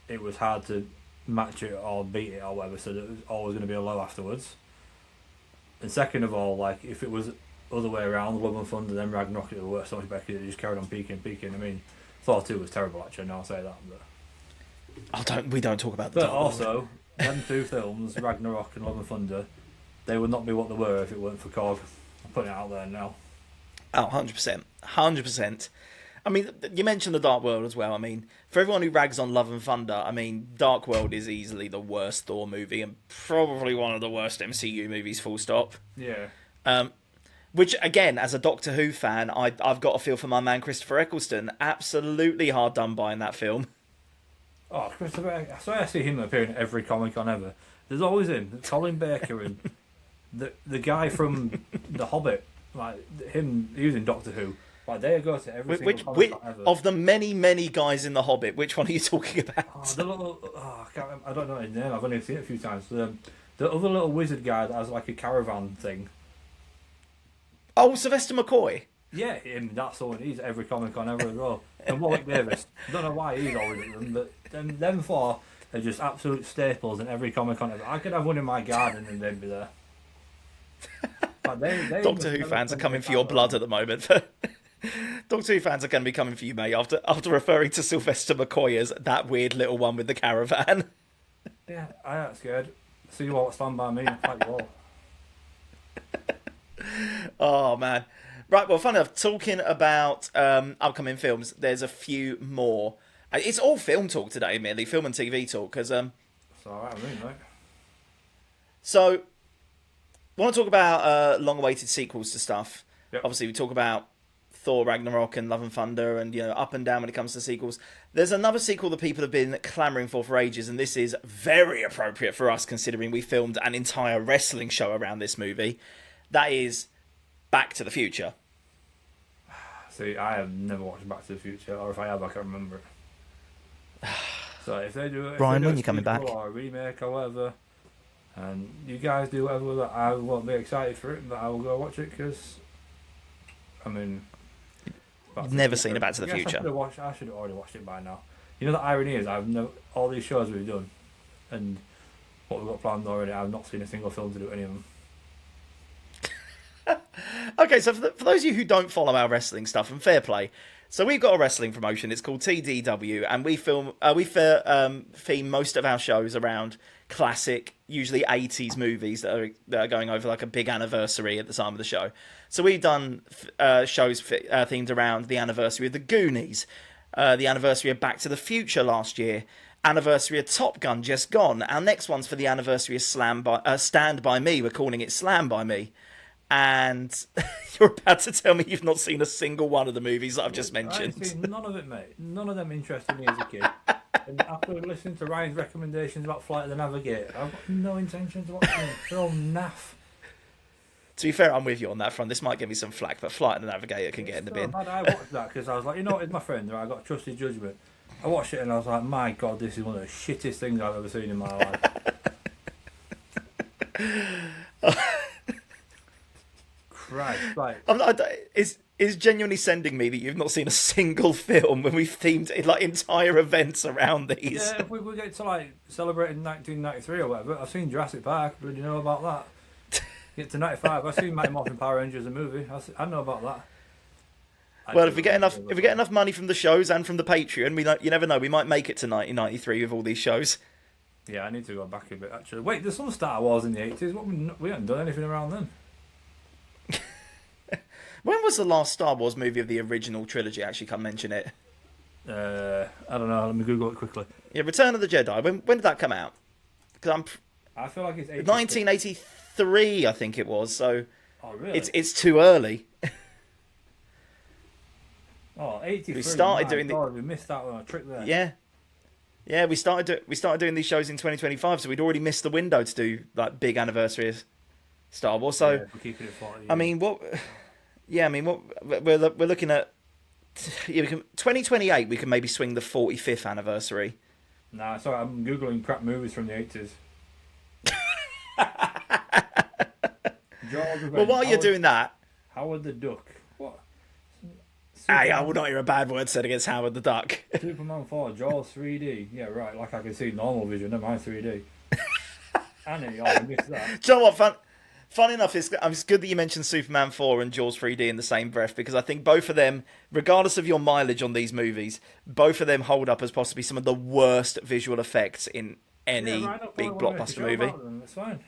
[SPEAKER 1] it was hard to match it or beat it or whatever, so there was always going to be a low afterwards. And second of all, like, if it was other way around, Love and Thunder, then Ragnarok, it would work so much better because it just carried on peaking. I mean, Thor 2 was terrible, actually, now I'll say that. But
[SPEAKER 2] we don't talk about
[SPEAKER 1] that. But also, them two films, Ragnarok and Love and Thunder, they would not be what they were if it weren't for Korg. I'm putting it out there now.
[SPEAKER 2] Oh, 100%. 100%. I mean, you mentioned The Dark World as well. I mean, for everyone who rags on Love and Thunder, I mean, Dark World is easily the worst Thor movie and probably one of the worst MCU movies, full stop.
[SPEAKER 1] Yeah.
[SPEAKER 2] Which, again, as a Doctor Who fan, I've got a feel for my man Christopher Eccleston. Absolutely hard done by in that film.
[SPEAKER 1] Oh, Christopher, I see him appearing at every Comic-Con ever. There's always him, Colin Baker, and the guy from The Hobbit. Like, him, he was in Doctor Who. Like, they go to every single Comic-Con ever.
[SPEAKER 2] Of the many guys in The Hobbit, which one are you talking about?
[SPEAKER 1] Oh, the little... Oh, I don't know his name. I've only seen it a few times. The other little wizard guy that has, like, a caravan thing.
[SPEAKER 2] Oh, Sylvester McCoy.
[SPEAKER 1] Yeah, him. That's the one. He's at every Comic-Con ever as well. And Warwick Davis. I don't know why he's always at them, but them four are just absolute staples in every Comic-Con ever. I could have one in my garden and they'd be there. Like
[SPEAKER 2] Doctor Who fans are coming for your blood at the moment. Doctor Who fans are going to be coming for you, mate, after referring to Sylvester McCoy as that weird little one with the caravan.
[SPEAKER 1] Yeah, I ain't scared. See you all stand by me and fight you all.
[SPEAKER 2] Oh, man. Right, well, funny enough, talking about upcoming films, there's a few more. It's all film talk today, merely, film and TV talk, because...
[SPEAKER 1] It's alright with me, mate.
[SPEAKER 2] So, I want to talk about long-awaited sequels to stuff.
[SPEAKER 1] Yep.
[SPEAKER 2] Obviously, we talk about Thor, Ragnarok, and Love and Thunder, and, up and down when it comes to sequels. There's another sequel that people have been clamouring for ages, and this is very appropriate for us, considering we filmed an entire wrestling show around this movie. That is Back to the Future.
[SPEAKER 1] See, I have never watched Back to the Future, or if I have, I can't remember it. So if they do,
[SPEAKER 2] Brian, when you coming back?
[SPEAKER 1] Or a remake or whatever, and you guys do whatever with it, I won't be excited for it, but I will go watch it because, I mean,
[SPEAKER 2] never seen a Back to the Future.
[SPEAKER 1] I should have already watched it by now. You know, the irony is, all these shows we've done, and what we've got planned already, I've not seen a single film to do any of them.
[SPEAKER 2] Okay, so for those of you who don't follow our wrestling stuff, and fair play, so we've got a wrestling promotion. It's called TDW, and we theme most of our shows around classic, usually 80s movies that are going over like a big anniversary at the time of the show. So we've done shows themed around the anniversary of The Goonies, the anniversary of Back to the Future last year, anniversary of Top Gun just gone. Our next one's for the anniversary of Stand By Me. We're calling it Slam By Me. And you're about to tell me you've not seen a single one of the movies that I've just mentioned.
[SPEAKER 1] I've seen none of it, mate. None of them interested me as a kid. And after listening to Ryan's recommendations about Flight of the Navigator, I've got no intention to watch them. They're all naff.
[SPEAKER 2] To be fair, I'm with you on that front. This might give me some flack, but Flight of the Navigator can get in the bin.
[SPEAKER 1] I watched that because I was like, it's my friend, right? I got to trust his judgment. I watched it and I was like, my God, this is one of the shittest things I've ever seen in my life. Christ, right.
[SPEAKER 2] Is genuinely sending me that you've not seen a single film when we've themed like entire events around these.
[SPEAKER 1] Yeah, if we get to like celebrating 1993 or whatever, I've seen Jurassic Park. But you know about that? Get to 95. I've seen Mighty Morphin Power Rangers, a movie. I know about that.
[SPEAKER 2] Well, if we get enough money from the shows and from the Patreon, you never know. We might make it to 1993 with all these shows.
[SPEAKER 1] Yeah, I need to go back a bit actually. Wait, there's some Star Wars in the 80s. We haven't done anything around then.
[SPEAKER 2] When was the last Star Wars movie of the original trilogy? Actually, can't mention it.
[SPEAKER 1] I don't know. Let me Google it quickly.
[SPEAKER 2] Yeah, Return of the Jedi. When did that come out? Because
[SPEAKER 1] I feel like it's
[SPEAKER 2] 1983, I think it was. So
[SPEAKER 1] oh, really?
[SPEAKER 2] It's too early.
[SPEAKER 1] Oh, 83.
[SPEAKER 2] We started
[SPEAKER 1] My
[SPEAKER 2] doing the
[SPEAKER 1] God, we missed out on a trick there.
[SPEAKER 2] yeah. We started doing these shows in 2025, so we'd already missed the window to do like big anniversaries Star Wars. So
[SPEAKER 1] we're keeping it 40 years.
[SPEAKER 2] I mean, what? Yeah, I mean, what we're looking at. Yeah, 2028. We can maybe swing the 45th anniversary.
[SPEAKER 1] Nah, sorry, I'm googling crap movies from the 80s.
[SPEAKER 2] Well, while you're doing that,
[SPEAKER 1] Howard the Duck. What?
[SPEAKER 2] hey, I would not hear a bad word said against Howard the Duck.
[SPEAKER 1] Superman 4, Jaws 3D. Yeah, right. Like I can see normal vision. Never mind 3D. Annie, I missed that.
[SPEAKER 2] Do you know what? Fun enough, it's good that you mentioned Superman 4 and Jaws 3D in the same breath, because I think both of them, regardless of your mileage on these movies, both of them hold up as possibly some of the worst visual effects in any big blockbuster movie.
[SPEAKER 1] That's fine.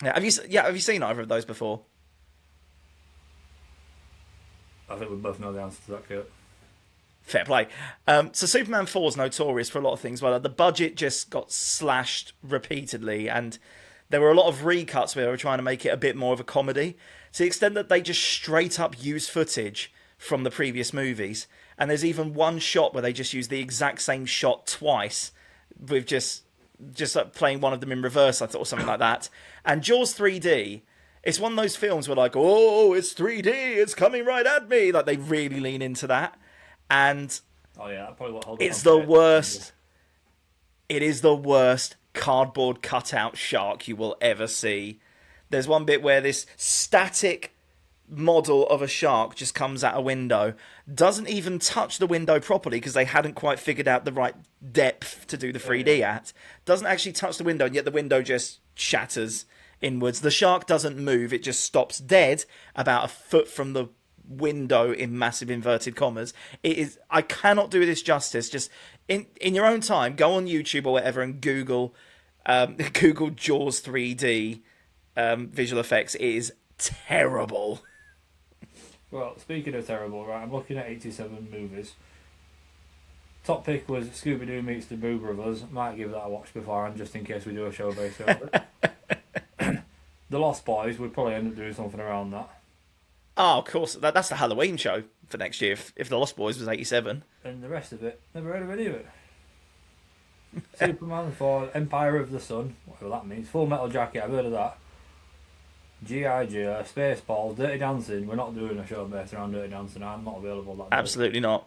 [SPEAKER 2] Yeah, have you seen either of those before?
[SPEAKER 1] I think we both know the answer to that, Kurt.
[SPEAKER 2] Fair play. So Superman 4 is notorious for a lot of things. Well, the budget just got slashed repeatedly, and there were a lot of recuts where they were trying to make it a bit more of a comedy, to the extent that they just straight up use footage from the previous movies. And there's even one shot where they just use the exact same shot twice, with just like playing one of them in reverse, I thought, or something like that. And Jaws 3D, it's one of those films where like, oh, it's 3D, it's coming right at me. Like, they really lean into that. And
[SPEAKER 1] oh yeah, that probably won't hold
[SPEAKER 2] it's the worst. It is the worst cardboard cutout shark you will ever see. There's one bit where this static model of a shark just comes out a window, doesn't even touch the window properly because they hadn't quite figured out the right depth to do the 3D at. Doesn't actually touch the window, and yet the window just shatters inwards. The shark doesn't move, it just stops dead about a foot from the window in massive inverted commas. It is. I cannot do this justice. Just in your own time, go on YouTube or whatever and Google Jaws 3D visual effects. It is terrible.
[SPEAKER 1] Well, speaking of terrible, right, I'm looking at 87 movies. Top pick was Scooby-Doo meets the Boo Brothers. Might give that a watch beforehand, just in case we do a show based on it. The Lost Boys, would probably end up doing something around that.
[SPEAKER 2] Oh, of course. That's the Halloween show for next year, if The Lost Boys was 87.
[SPEAKER 1] And the rest of it, never heard of any of it. Superman 4, Empire of the Sun, whatever that means. Full Metal Jacket, I've heard of that. G.I. Joe, Spaceballs, Dirty Dancing. We're not doing a show based around Dirty Dancing. I'm not available that day.
[SPEAKER 2] Absolutely not.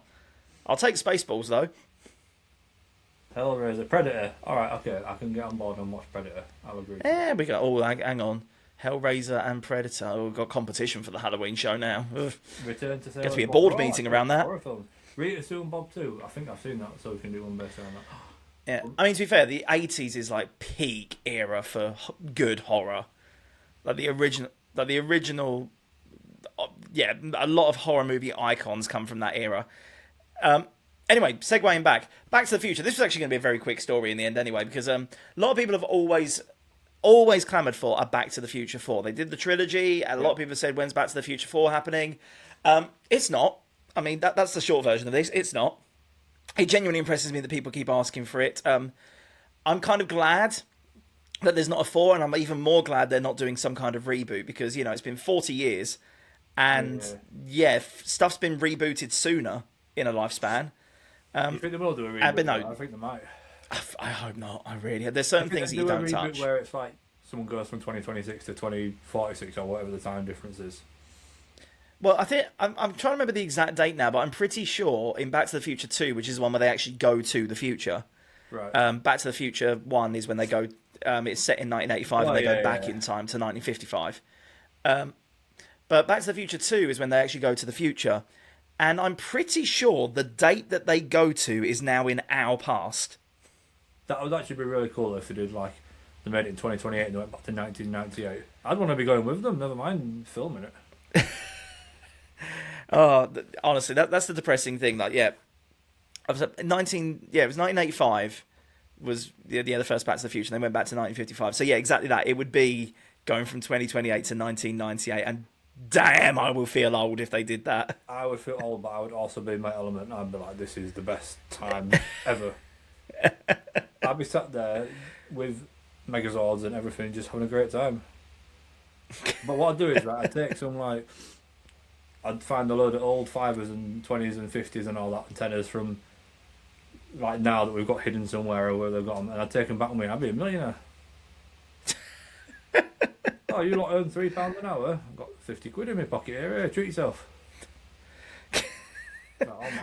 [SPEAKER 2] I'll take Spaceballs, though.
[SPEAKER 1] Hellraiser, Predator. Alright, okay, I can get on board and watch Predator. I'll agree.
[SPEAKER 2] Yeah, we got. Oh, hang on. Hellraiser and Predator. Oh, we've got competition for the Halloween show now. Ugh.
[SPEAKER 1] Return to Sailor.
[SPEAKER 2] Gets to be a board meeting around that.
[SPEAKER 1] Horror films. Rita Sue and Bob 2. I think I've seen that, so we can do one based around that.
[SPEAKER 2] Yeah, I mean, to be fair, the 80s is like peak era for good horror. Like the original, yeah, a lot of horror movie icons come from that era. Anyway, segueing back to the Future. This was actually going to be a very quick story in the end anyway, because a lot of people have always clamoured for a Back to the Future 4. They did the trilogy, and a lot of people said, when's Back to the Future 4 happening? It's not. I mean, that's the short version of this. It's not. It genuinely impresses me that people keep asking for it. I'm kind of glad that there's not a 4, and I'm even more glad they're not doing some kind of reboot, because, you know, it's been 40 years, and stuff's been rebooted sooner in a lifespan.
[SPEAKER 1] You think they will do a reboot?
[SPEAKER 2] No,
[SPEAKER 1] I think they might.
[SPEAKER 2] I hope not. I really. There's certain things that you don't touch.
[SPEAKER 1] Where it's like someone goes from 2026 to 2046 or whatever the time difference is.
[SPEAKER 2] Well, I think I'm trying to remember the exact date now, but I'm pretty sure in Back to the Future 2, which is the one where they actually go to the future.
[SPEAKER 1] Right.
[SPEAKER 2] Back to the Future 1 is when they go. It's set in 1985 and they go back in time to 1955. But Back to the Future 2 is when they actually go to the future. And I'm pretty sure the date that they go to is now in our past.
[SPEAKER 1] That would actually be really cool if they did, like, they made it in 2028 and they went back to 1998. I'd want to be going with them, never mind filming it.
[SPEAKER 2] Oh, honestly, that's the depressing thing. Like, yeah, it was 1985 was the first Back to the Future. And they went back to 1955. So yeah, exactly that. It would be going from 2028 to 1998, and damn, I will feel old if they did that.
[SPEAKER 1] I would feel old, but I would also be in my element. I'd be like, this is the best time ever. I'd be sat there with Megazords and everything, just having a great time. But what I'd do is, right, I'd take some, like, I'd find a load of old 5s and 20s and 50s and all that tenors from like now that we've got hidden somewhere or where they've got them, and I'd take them back with me and I'd be a millionaire. Oh, you lot earn £3 an hour? I've got 50 quid in my pocket here, treat yourself.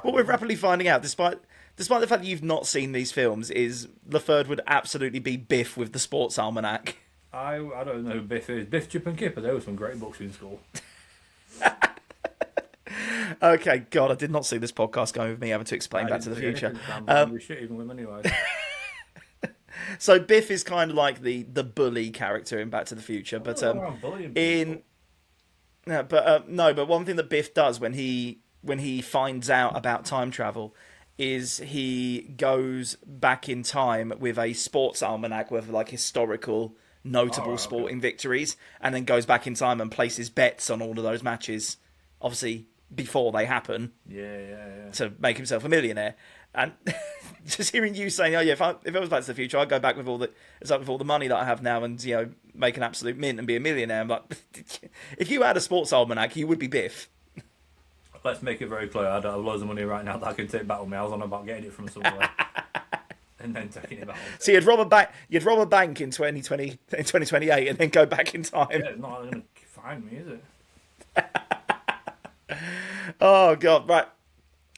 [SPEAKER 2] What we're rapidly finding out, despite the fact that you've not seen these films, is Laferde would absolutely be Biff with the sports almanac.
[SPEAKER 1] I don't know who Biff is. Biff, Chip and Kipper, there were some great books in school.
[SPEAKER 2] Okay, God, I did not see this podcast going with me having to explain Back to the Future.
[SPEAKER 1] Shit even with them anyway.
[SPEAKER 2] So Biff is kind of like the bully character in Back to the Future, but but one thing that Biff does when he finds out about time travel is he goes back in time with a sports almanac with like historical notable sporting victories, and then goes back in time and places bets on all of those matches, obviously before they happen.
[SPEAKER 1] Yeah.
[SPEAKER 2] To make himself a millionaire. And just hearing you saying, "Oh yeah, if I was Back to the Future, I'd go back with all the money that I have now, and make an absolute mint and be a millionaire." I'm like, if you had a sports almanac, you would be Biff.
[SPEAKER 1] Let's make it very clear. I don't have loads of money right now that I can take back with me. I was on about getting it from somewhere and then taking it back.
[SPEAKER 2] So you'd rob a bank in 2028, and then go back in time.
[SPEAKER 1] Yeah, it's not going to find me, is it?
[SPEAKER 2] Oh God, right.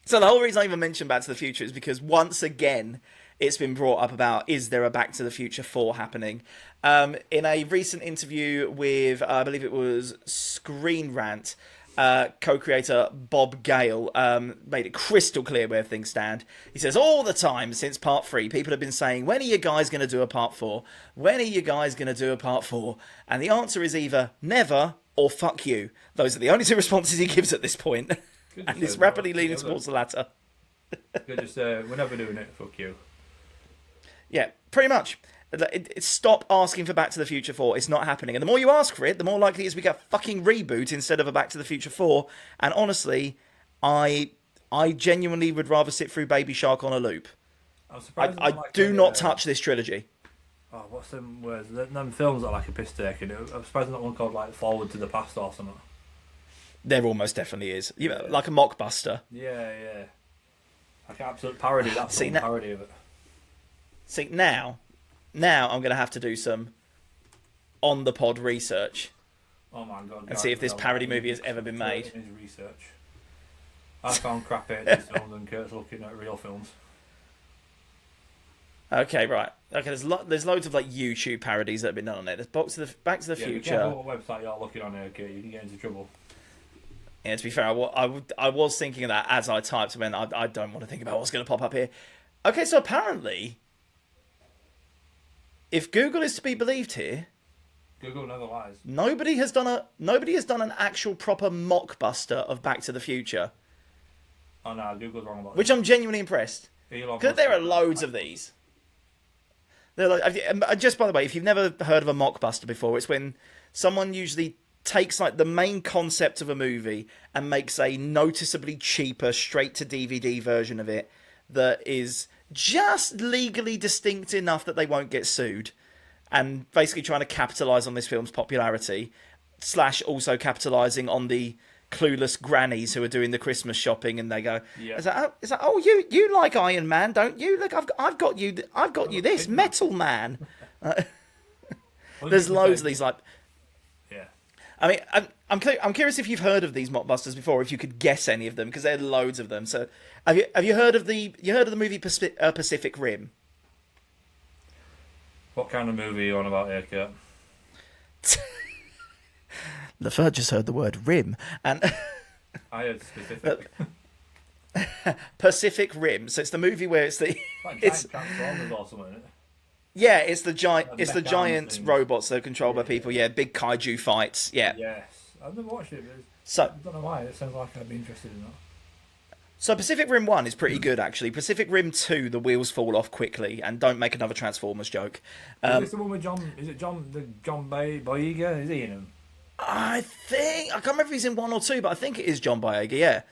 [SPEAKER 2] So the whole reason I even mentioned Back to the Future is because once again it's been brought up about, is there a Back to the Future 4 happening? In a recent interview with, I believe it was Screen Rant, co-creator Bob Gale made it crystal clear where things stand. He says, all the time since part 3, people have been saying, when are you guys going to do a part 4? When are you guys going to do a part 4? And the answer is either never or fuck you. Those are the only two responses he gives at this point. And it's rapidly leaning towards the latter.
[SPEAKER 1] Could just say, we're never doing it, fuck you.
[SPEAKER 2] Yeah, pretty much. Stop asking for Back to the Future 4. It's not happening. And the more you ask for it, the more likely it is we get a fucking reboot instead of a Back to the Future 4. And honestly, I genuinely would rather sit through Baby Shark on a loop.
[SPEAKER 1] I'm surprised
[SPEAKER 2] I do not touch this trilogy.
[SPEAKER 1] Oh, what's them words? Them films that are like a piss take. I'm surprised there's not one called like Forward to the Past or something.
[SPEAKER 2] There almost definitely is. Like a mockbuster.
[SPEAKER 1] Yeah. Like an absolute parody. That's a parody of it.
[SPEAKER 2] See, now I'm going to have to do some on-the-pod research.
[SPEAKER 1] Oh my God.
[SPEAKER 2] And see if this parody movie has ever been made.
[SPEAKER 1] Research. I found crap 80s films and Kurt's looking at real films.
[SPEAKER 2] Okay, right. Okay, there's loads of like YouTube parodies that have been done on it. There's Back to the Future.
[SPEAKER 1] Be careful what website you're looking on here, Kurt. You can get into trouble.
[SPEAKER 2] Yeah, to be fair, I was thinking of that as I typed, when I don't want to think about what's going to pop up here. Okay, so apparently, if Google is to be believed here,
[SPEAKER 1] Google never lies.
[SPEAKER 2] Nobody has done an actual proper mockbuster of Back to the Future.
[SPEAKER 1] Oh no, Google's wrong about
[SPEAKER 2] which I'm genuinely impressed.
[SPEAKER 1] Because
[SPEAKER 2] there are loads of these. They're like, just by the way, if you've never heard of a mockbuster before, it's when someone usually takes like the main concept of a movie and makes a noticeably cheaper straight to DVD version of it that is just legally distinct enough that they won't get sued, and basically trying to capitalize on this film's popularity, / also capitalizing on the clueless grannies who are doing the Christmas shopping, and they go, oh, you like Iron Man, don't you? Look, I've got you this Metal Man. There's loads of these, like.
[SPEAKER 1] Yeah.
[SPEAKER 2] I mean, I'm curious if you've heard of these mockbusters before, if you could guess any of them, because there are loads of them. So, have you heard of the movie Pacific Rim?
[SPEAKER 1] What kind of movie are you on about here, Kurt?
[SPEAKER 2] Laferde just heard the word rim, and
[SPEAKER 1] I heard specific.
[SPEAKER 2] Pacific Rim. So it's the movie where it's the
[SPEAKER 1] Transformers or something, isn't it?
[SPEAKER 2] Yeah, it's the giant robots that are controlled by people. Yeah, big kaiju fights. Yeah.
[SPEAKER 1] Yes, I've never watched it.
[SPEAKER 2] So
[SPEAKER 1] I don't know why. It sounds like I'd be interested in that.
[SPEAKER 2] So Pacific Rim 1 is pretty good, actually. Pacific Rim 2, the wheels fall off quickly, and don't make another Transformers joke.
[SPEAKER 1] Is this the one with John? Is it John Boyega? Is he in him?
[SPEAKER 2] I can't remember if he's in 1 or 2, but I think it is John Boyega. Yeah.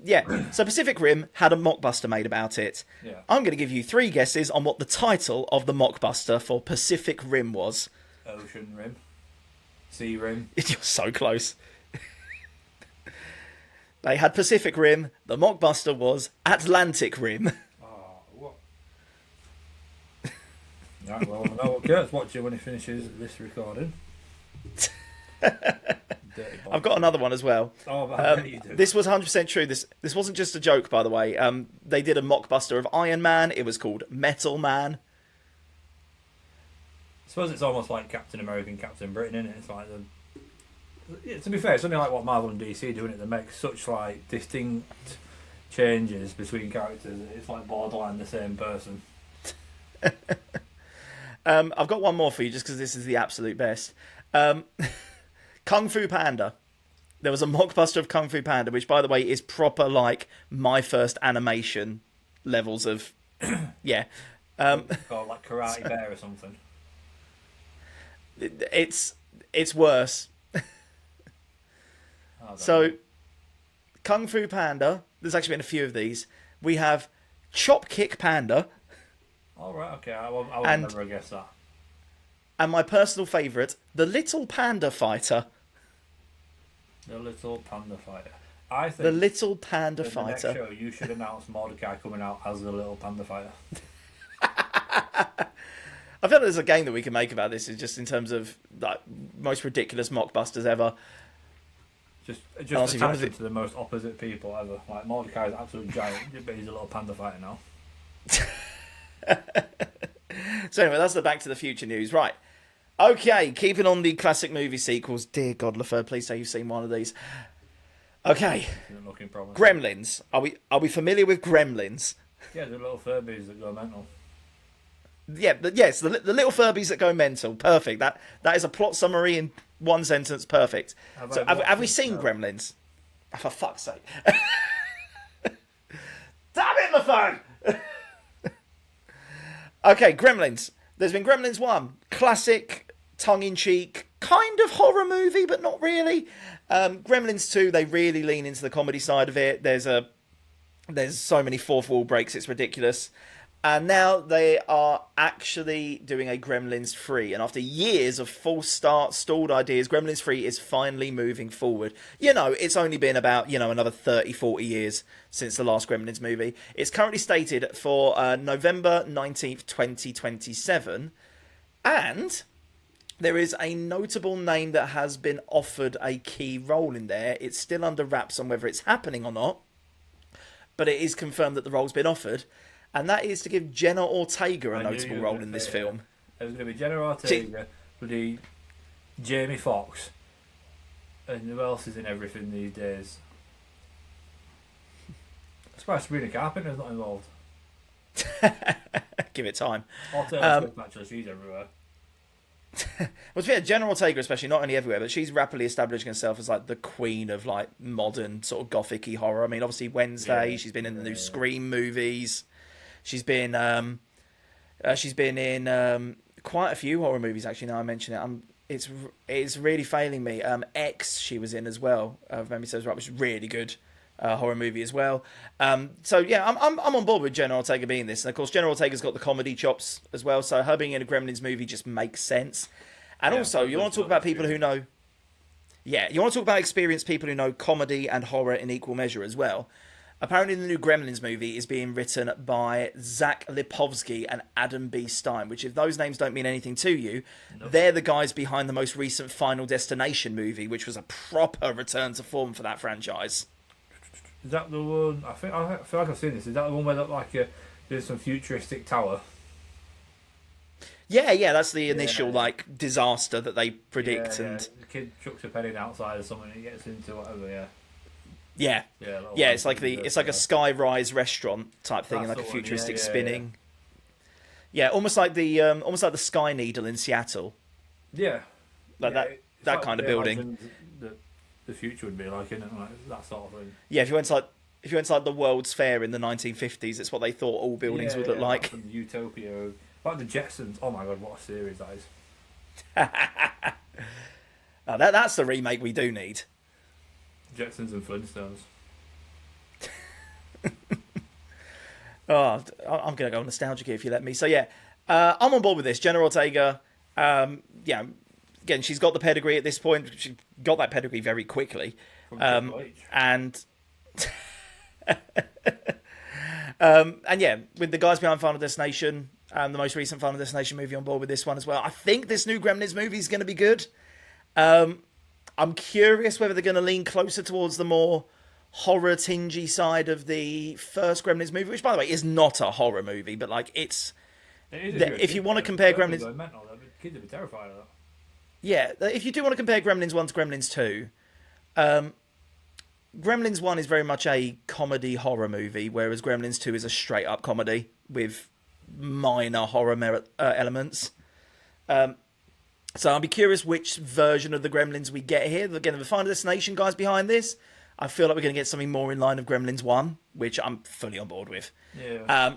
[SPEAKER 2] Yeah. So Pacific Rim had a mockbuster made about it.
[SPEAKER 1] Yeah.
[SPEAKER 2] I'm going to give you 3 guesses on what the title of the mockbuster for Pacific Rim was.
[SPEAKER 1] Ocean Rim. Sea Rim.
[SPEAKER 2] You're so close. They had Pacific Rim. The mockbuster was Atlantic Rim.
[SPEAKER 1] Oh, what? Right, well, I know what Kurt's watching when he finishes this recording.
[SPEAKER 2] I've got another one as well.
[SPEAKER 1] Oh, I bet you do.
[SPEAKER 2] This was 100% true. This wasn't just a joke, by the way. They did a mockbuster of Iron Man. It was called Metal Man.
[SPEAKER 1] I suppose it's almost like Captain America and Captain Britain, isn't it? It's like to be fair, it's only like what Marvel and DC doing it. They make such like distinct changes between characters. It's like borderline the same person.
[SPEAKER 2] I've got one more for you, just because this is the absolute best. Kung Fu Panda. There was a mockbuster of Kung Fu Panda, which, by the way, is proper like my first animation levels of yeah.
[SPEAKER 1] Or like Karate Bear or something.
[SPEAKER 2] It's worse. So, Kung Fu Panda. There's actually been a few of these. We have Chop Kick Panda.
[SPEAKER 1] All right, okay. I would never have guessed that.
[SPEAKER 2] And my personal favourite, the Little Panda Fighter.
[SPEAKER 1] The Little Panda Fighter. I think
[SPEAKER 2] the Little Panda Fighter.
[SPEAKER 1] The next show, you should announce Mordecai coming out as the Little Panda Fighter.
[SPEAKER 2] I feel like there's a game that we can make about this, is just in terms of like most ridiculous mockbusters ever.
[SPEAKER 1] Just attach it to the most opposite people ever. Like Mordecai's an absolute giant, but he's a little panda fighter now.
[SPEAKER 2] So anyway, that's the Back to the Future news. Right. Okay, keeping on the classic movie sequels. Dear God, Laferde, please say you've seen one of these. Okay. Gremlins. Are we familiar with Gremlins?
[SPEAKER 1] Yeah, the little Furbies that go mental.
[SPEAKER 2] Yeah, yes, the little Furbies that go mental. Perfect. That is a plot summary in one sentence. Perfect. Have we seen Gremlins? Oh, for fuck's sake. Damn it, Laferde! Okay, Gremlins. There's been Gremlins 1. Classic, tongue-in-cheek, kind of horror movie, but not really. Gremlins 2, they really lean into the comedy side of it. There's so many fourth wall breaks, it's ridiculous. And now they are actually doing a Gremlins 3. And after years of false start, stalled ideas, Gremlins 3 is finally moving forward. You know, it's only been about, another 30, 40 years since the last Gremlins movie. It's currently stated for November 19th, 2027. And there is a notable name that has been offered a key role in there. It's still under wraps on whether it's happening or not. But it is confirmed that the role's been offered. And that is to give Jenna Ortega a notable role in this film.
[SPEAKER 1] It was going to be Jenna Ortega, bloody Jamie Foxx, and who else is in everything these days? I'm surprised Sabrina Carpenter's not involved.
[SPEAKER 2] Give it time.
[SPEAKER 1] Ortega, actually, she's everywhere.
[SPEAKER 2] Well, to be fair, Jenna Ortega especially, not only everywhere, but she's rapidly establishing herself as like the queen of like modern sort of gothic-y horror. I mean, obviously Wednesday, she's been in the new Scream movies. She's been in quite a few horror movies, actually, now I mention it. It's really failing me. X, she was in as well, if memory serves right, which is really good horror movie as well. So, yeah, I'm on board with Jenna Ortega being this. And, of course, Jenna Ortega's got the comedy chops as well, so her being in a Gremlins movie just makes sense. And also, you want to talk about people who know... Yeah, you want to talk about experienced people who know comedy and horror in equal measure as well. Apparently, the new Gremlins movie is being written by Zach Lipovsky and Adam B. Stein, which, if those names don't mean anything to you, they're the guys behind the most recent Final Destination movie, which was a proper return to form for that franchise.
[SPEAKER 1] Is that the one? I feel like I've seen this. Is that the one where there's some futuristic tower?
[SPEAKER 2] Yeah, that's the initial disaster that they predict, and
[SPEAKER 1] the kid chucks a penny outside or something, and he gets into whatever.
[SPEAKER 2] Yeah, it's like a skyrise restaurant type thing, and like a futuristic spinning. Yeah, almost like the Sky Needle in Seattle.
[SPEAKER 1] Yeah,
[SPEAKER 2] that kind of building.
[SPEAKER 1] The future would be like, isn't it? Like that sort of thing. Yeah,
[SPEAKER 2] if you went to the World's Fair in the 1950s, it's what they thought all buildings would look like.
[SPEAKER 1] From Utopia, like the Jetsons. Oh my God, what a series that is!
[SPEAKER 2] That's the remake we do need.
[SPEAKER 1] Jetsons and Flintstones.
[SPEAKER 2] I'm going to go nostalgic here if you let me. So, yeah, I'm on board with this. Jenna Ortega, again, she's got the pedigree at this point. She got that pedigree very quickly.
[SPEAKER 1] From Triple H.
[SPEAKER 2] And yeah, with the guys behind Final Destination, the most recent Final Destination movie on board with this one as well. I think this new Gremlins movie is going to be good. I'm curious whether they're going to lean closer towards the more horror tingy side of the first Gremlins movie, which, by the way, is not a horror movie, but like if you want to compare Gremlins,
[SPEAKER 1] Kids would be terrified of that.
[SPEAKER 2] yeah, if you do want to compare Gremlins 1 to Gremlins 2, Gremlins 1 is very much a comedy horror movie, whereas Gremlins 2 is a straight up comedy with minor horror elements. So I'll be curious which version of the Gremlins we get here. Again, the Final Destination guys behind this, I feel like we're going to get something more in line of Gremlins 1, which I'm fully on board with.
[SPEAKER 1] Yeah.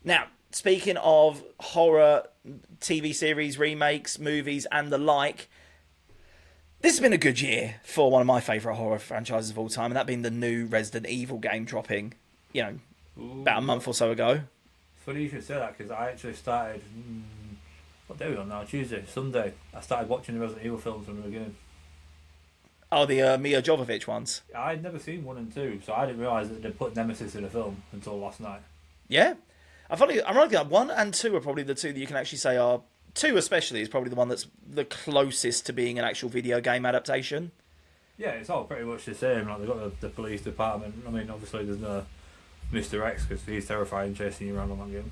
[SPEAKER 2] Now, speaking of horror TV series, remakes, movies, and the like, this has been a good year for one of my favourite horror franchises of all time, and that being the new Resident Evil game dropping, about a month or so ago.
[SPEAKER 1] Funny you should say that, because I actually started, what day are we on now? Tuesday, Sunday. I started watching the Resident Evil films from the beginning.
[SPEAKER 2] Oh, the Mia Jovovich ones?
[SPEAKER 1] I'd never seen 1 and 2, so I didn't realise that they'd put Nemesis in a film until last night.
[SPEAKER 2] Yeah. I'm right that 1 and 2 are probably the two that you can actually say are... 2 especially is probably the one that's the closest to being an actual video game adaptation.
[SPEAKER 1] Yeah, it's all pretty much the same. Like, they've got the police department. I mean, obviously there's no Mr. X, because he's terrifying chasing you around on that game.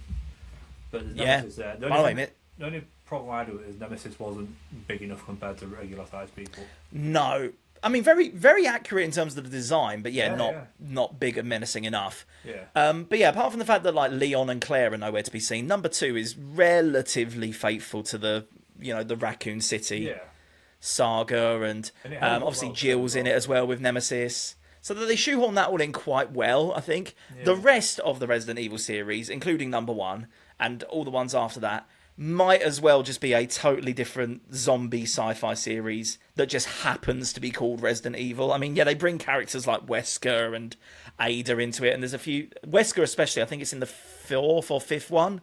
[SPEAKER 1] But there's Nemesis there. The only problem I had with it is Nemesis wasn't big enough compared to regular sized people.
[SPEAKER 2] No. I mean, very, very accurate in terms of the design, but not big and menacing enough.
[SPEAKER 1] Yeah.
[SPEAKER 2] But yeah, apart from the fact that like Leon and Claire are nowhere to be seen, number 2 is relatively faithful to the the Raccoon City saga, and obviously Jill's in it as well with Nemesis. So that they shoehorn that all in quite well, I think. Yeah. The rest of the Resident Evil series, including number 1 and all the ones after that, might as well just be a totally different zombie sci-fi series that just happens to be called Resident Evil. I mean, yeah, they bring characters like Wesker and Ada into it, and there's a few... Wesker especially, I think it's in the 4th or 5th one,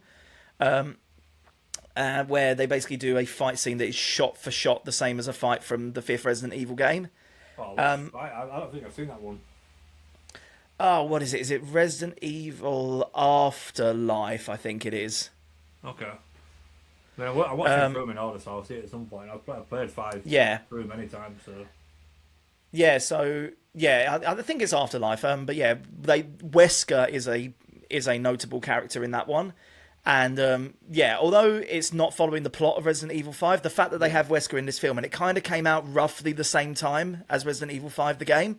[SPEAKER 2] where they basically do a fight scene that is shot for shot the same as a fight from the 5th Resident Evil game.
[SPEAKER 1] Oh, I don't think I've seen that one.
[SPEAKER 2] Oh, what is it? Is it Resident Evil Afterlife, I think it is.
[SPEAKER 1] Okay. I mean, I watched it through in order, so I'll see it at some point. I've played 5 through many times, so...
[SPEAKER 2] Yeah, so... Yeah, I think it's Afterlife, but yeah, Wesker is a notable character in that one. And, yeah, although it's not following the plot of Resident Evil 5, the fact that they have Wesker in this film, and it kind of came out roughly the same time as Resident Evil 5, the game.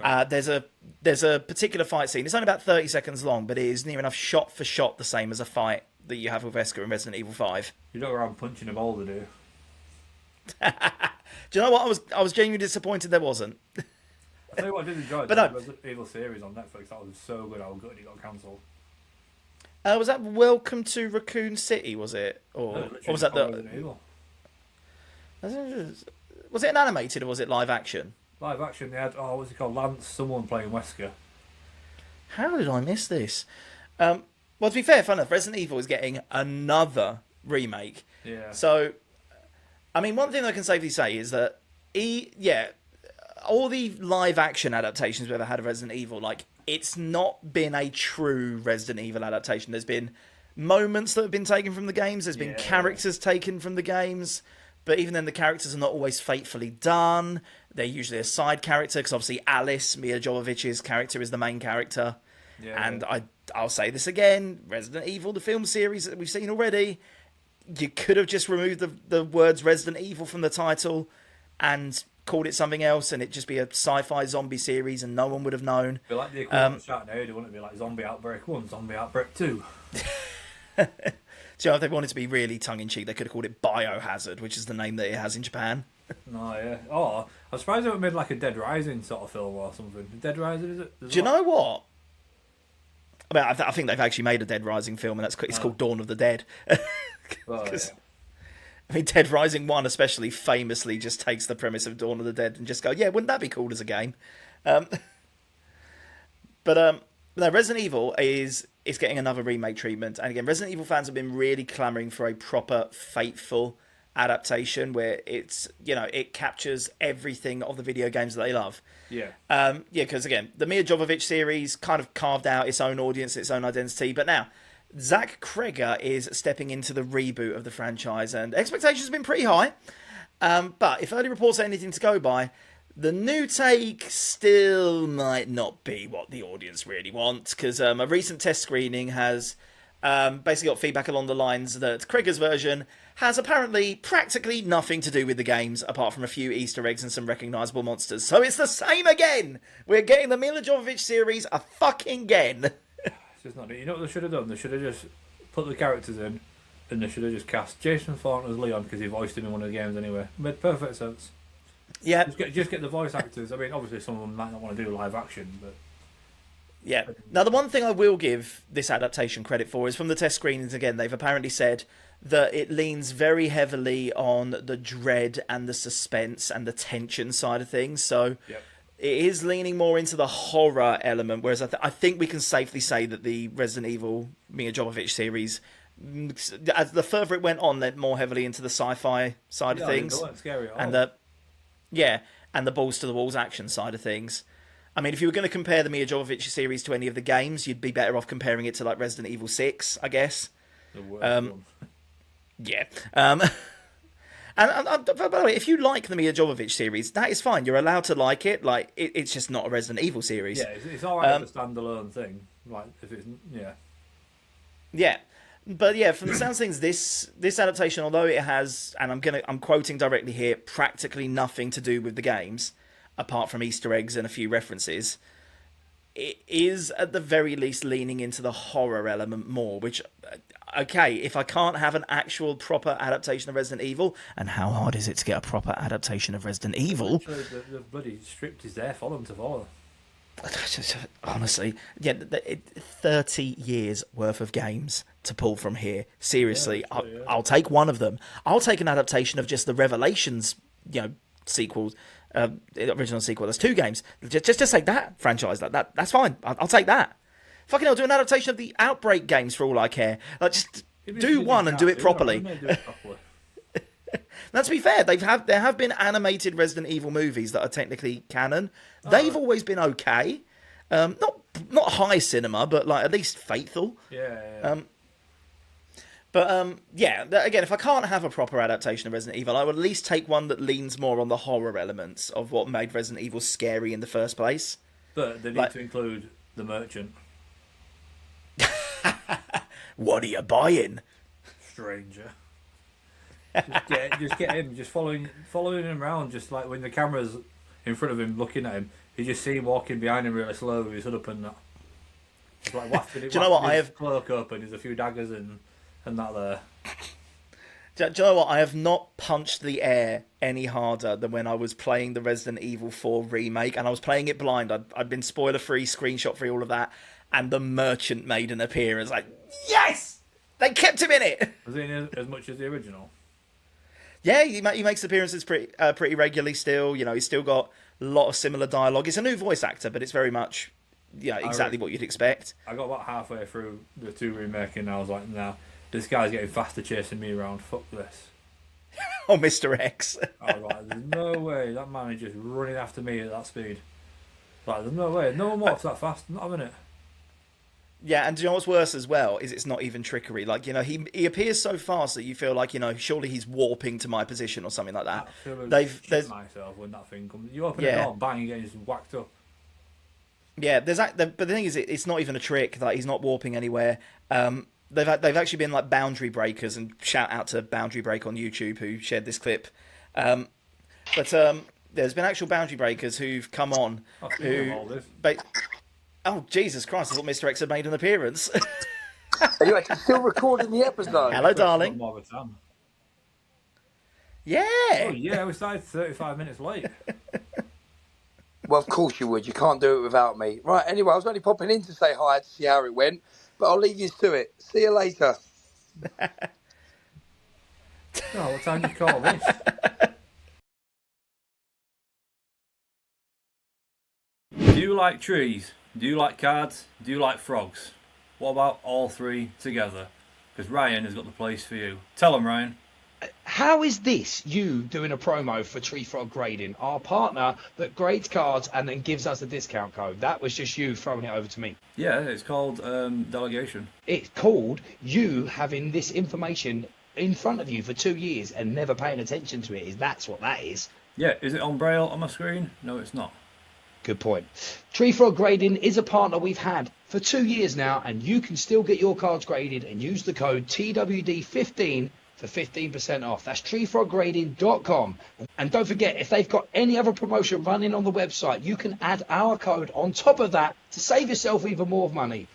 [SPEAKER 2] Okay. There's a particular fight scene. It's only about 30 seconds long, but it is near enough shot for shot the same as a fight that you have with Wesker in Resident Evil 5.
[SPEAKER 1] You don't go around punching a boulder, do you?
[SPEAKER 2] Do you know what? I was genuinely disappointed there wasn't.
[SPEAKER 1] I tell you what I did enjoy, the Resident Evil series on Netflix. That was so good. How good it got cancelled.
[SPEAKER 2] Was that Welcome to Raccoon City? Was it, or was that the?
[SPEAKER 1] Resident Evil.
[SPEAKER 2] Was it an animated or was it live action?
[SPEAKER 1] Live action. They had what's it called? Lance. Someone playing Wesker.
[SPEAKER 2] How did I miss this? Well, to be fair enough, Resident Evil is getting another remake.
[SPEAKER 1] Yeah.
[SPEAKER 2] So, I mean, one thing I can safely say is that, all the live action adaptations we've ever had of Resident Evil, like, it's not been a true Resident Evil adaptation. There's been moments that have been taken from the games. There's been characters taken from the games. But even then, the characters are not always faithfully done. They're usually a side character, because obviously Alice, Mia Jovovich's character, is the main character. Yeah. And I'll say this again, Resident Evil, the film series that we've seen already, you could have just removed the words Resident Evil from the title and called it something else, and it'd just be a sci-fi zombie series and no one would have known.
[SPEAKER 1] It'd be like the equivalent of Sharknado, wouldn't it? Be like Zombie Outbreak 1, Zombie Outbreak 2.
[SPEAKER 2] So if they wanted to be really tongue-in-cheek, they could have called it Biohazard, which is the name that it has in Japan.
[SPEAKER 1] Oh, yeah. Oh, I'm surprised they would have made like a Dead Rising sort of film or something. Dead Rising, is it?
[SPEAKER 2] Do you know what? I mean, I think they've actually made a Dead Rising film, and it's called Dawn of the Dead.
[SPEAKER 1] Oh, yeah.
[SPEAKER 2] I mean, Dead Rising 1 especially famously just takes the premise of Dawn of the Dead and just go, yeah, wouldn't that be cool as a game? But no, Resident Evil is getting another remake treatment. And again, Resident Evil fans have been really clamouring for a proper, faithful adaptation where it's, you know, it captures everything of the video games that they love.
[SPEAKER 1] Yeah.
[SPEAKER 2] Yeah, because again, the Mia Jovovich series kind of carved out its own audience, its own identity, but now Zach Kreger is stepping into the reboot of the franchise, and expectations have been pretty high. But if early reports are anything to go by, the new take still might not be what the audience really wants, because a recent test screening has basically got feedback along the lines that Kreger's version has apparently practically nothing to do with the games, apart from a few Easter eggs and some recognisable monsters. So it's the same again! We're getting the Mila Jovovich series a fucking again!
[SPEAKER 1] It's just not it. You know what they should have done? They should have just put the characters in, and they should have just cast Jason Thornton as Leon, because he voiced him in one of the games anyway. Made perfect sense.
[SPEAKER 2] Yeah.
[SPEAKER 1] Just get the voice actors. I mean, obviously some of them might not want to do live action, but...
[SPEAKER 2] Yeah. Now, the one thing I will give this adaptation credit for is from the test screenings again, they've apparently said that it leans very heavily on the dread and the suspense and the tension side of things. So
[SPEAKER 1] yep.
[SPEAKER 2] It is leaning more into the horror element, whereas I think we can safely say that the Resident Evil Mia Jovovich series, as the further it went on, led more heavily into the sci-fi side of things.
[SPEAKER 1] They weren't scary at all.
[SPEAKER 2] And the balls to the walls action side of things. I mean, if you were going to compare the Mia Jovovich series to any of the games, you'd be better off comparing it to like Resident Evil 6, I guess.
[SPEAKER 1] The worst one.
[SPEAKER 2] Yeah. And by the way, if you like the Mia Jovovich series, that is fine. You're allowed to like it. Like it's just not a Resident Evil series.
[SPEAKER 1] Yeah, it's all right as a standalone thing. Like if it's
[SPEAKER 2] Yeah. But yeah, from the sounds of things, this adaptation, although it has, and I'm quoting directly here, practically nothing to do with the games, apart from Easter eggs and a few references, it is at the very least leaning into the horror element more, which, okay, if I can't have an actual proper adaptation of Resident Evil, and how hard is it to get a proper adaptation of Resident Evil?
[SPEAKER 1] The bloody script is there for them to follow.
[SPEAKER 2] Honestly, yeah, 30 years worth of games to pull from here. Seriously, yeah, I'll take one of them. I'll take an adaptation of just the Revelations, sequel, original sequel. There's 2 games. Just take that franchise. That's fine. I'll take that. Fucking hell, do an adaptation of the Outbreak games for all I care. Like, just do one and do it properly. Now, to be fair, there have been animated Resident Evil movies that are technically canon. They've always been okay. Not high cinema, but like at least faithful.
[SPEAKER 1] Yeah.
[SPEAKER 2] Again, if I can't have a proper adaptation of Resident Evil, I would at least take one that leans more on the horror elements of what made Resident Evil scary in the first place.
[SPEAKER 1] But they need to include the merchant.
[SPEAKER 2] What are you buying?
[SPEAKER 1] Stranger. Just get him, just following him around, just like when the camera's in front of him looking at him, you just see him walking behind him really slow with his hood up and that. It's like wafting
[SPEAKER 2] Do you know what? I have
[SPEAKER 1] cloak open, there's a few daggers and that there.
[SPEAKER 2] Do you know what? I have not punched the air any harder than when I was playing the Resident Evil 4 remake, and I was playing it blind. I'd been spoiler-free, screenshot-free, all of that, and the merchant made an appearance. Like, yes! They kept him in it!
[SPEAKER 1] Was he in as much as the original?
[SPEAKER 2] Yeah, he makes appearances pretty regularly still. He's still got a lot of similar dialogue. It's a new voice actor, but it's very much exactly what you'd expect.
[SPEAKER 1] I got about halfway through the 2 remake and I was like, nah, this guy's getting faster chasing me around. Fuck this.
[SPEAKER 2] Oh, Mr. X.
[SPEAKER 1] I was like, there's no way that man is just running after me at that speed. Like, there's no way. No one walks that fast. Not having it.
[SPEAKER 2] Yeah, and do you know what's worse as well is it's not even trickery. Like, he appears so fast that you feel like, surely he's warping to my position or something like that.
[SPEAKER 1] I shit myself when that thing comes. You open it up, bang, you get just whacked up.
[SPEAKER 2] Yeah, but the thing is, it's not even a trick. Like, he's not warping anywhere. They've actually been like boundary breakers, and shout out to Boundary Break on YouTube who shared this clip. There's been actual boundary breakers who've come on Oh, Jesus Christ, I thought Mr. X had made an appearance.
[SPEAKER 3] Are you actually still recording the episode?
[SPEAKER 2] Hello, darling. Yeah.
[SPEAKER 1] Oh, yeah, we started 35 minutes late.
[SPEAKER 3] Well, of course you would. You can't do it without me. Right, anyway, I was only popping in to say hi to see how it went, but I'll leave you to it. See you later.
[SPEAKER 1] What time did you call this? Do you like trees? Do you like cards? Do you like frogs? What about all 3 together? Because Ryan has got the place for you. Tell him, Ryan.
[SPEAKER 4] how is this you doing a promo for Tree Frog Grading, our partner that grades cards and then gives us a discount code? That was just you throwing it over to me.
[SPEAKER 1] Yeah, it's called delegation.
[SPEAKER 4] It's called you having this information in front of you for 2 years and never paying attention to it. That's what that is.
[SPEAKER 1] Yeah, is it on Braille on my screen? No, it's not.
[SPEAKER 4] Good point. Tree Frog Grading is a partner we've had for 2 years now, and you can still get your cards graded and use the code TWD15 for 15% off. That's treefroggrading.com. And don't forget, if they've got any other promotion running on the website, you can add our code on top of that to save yourself even more money.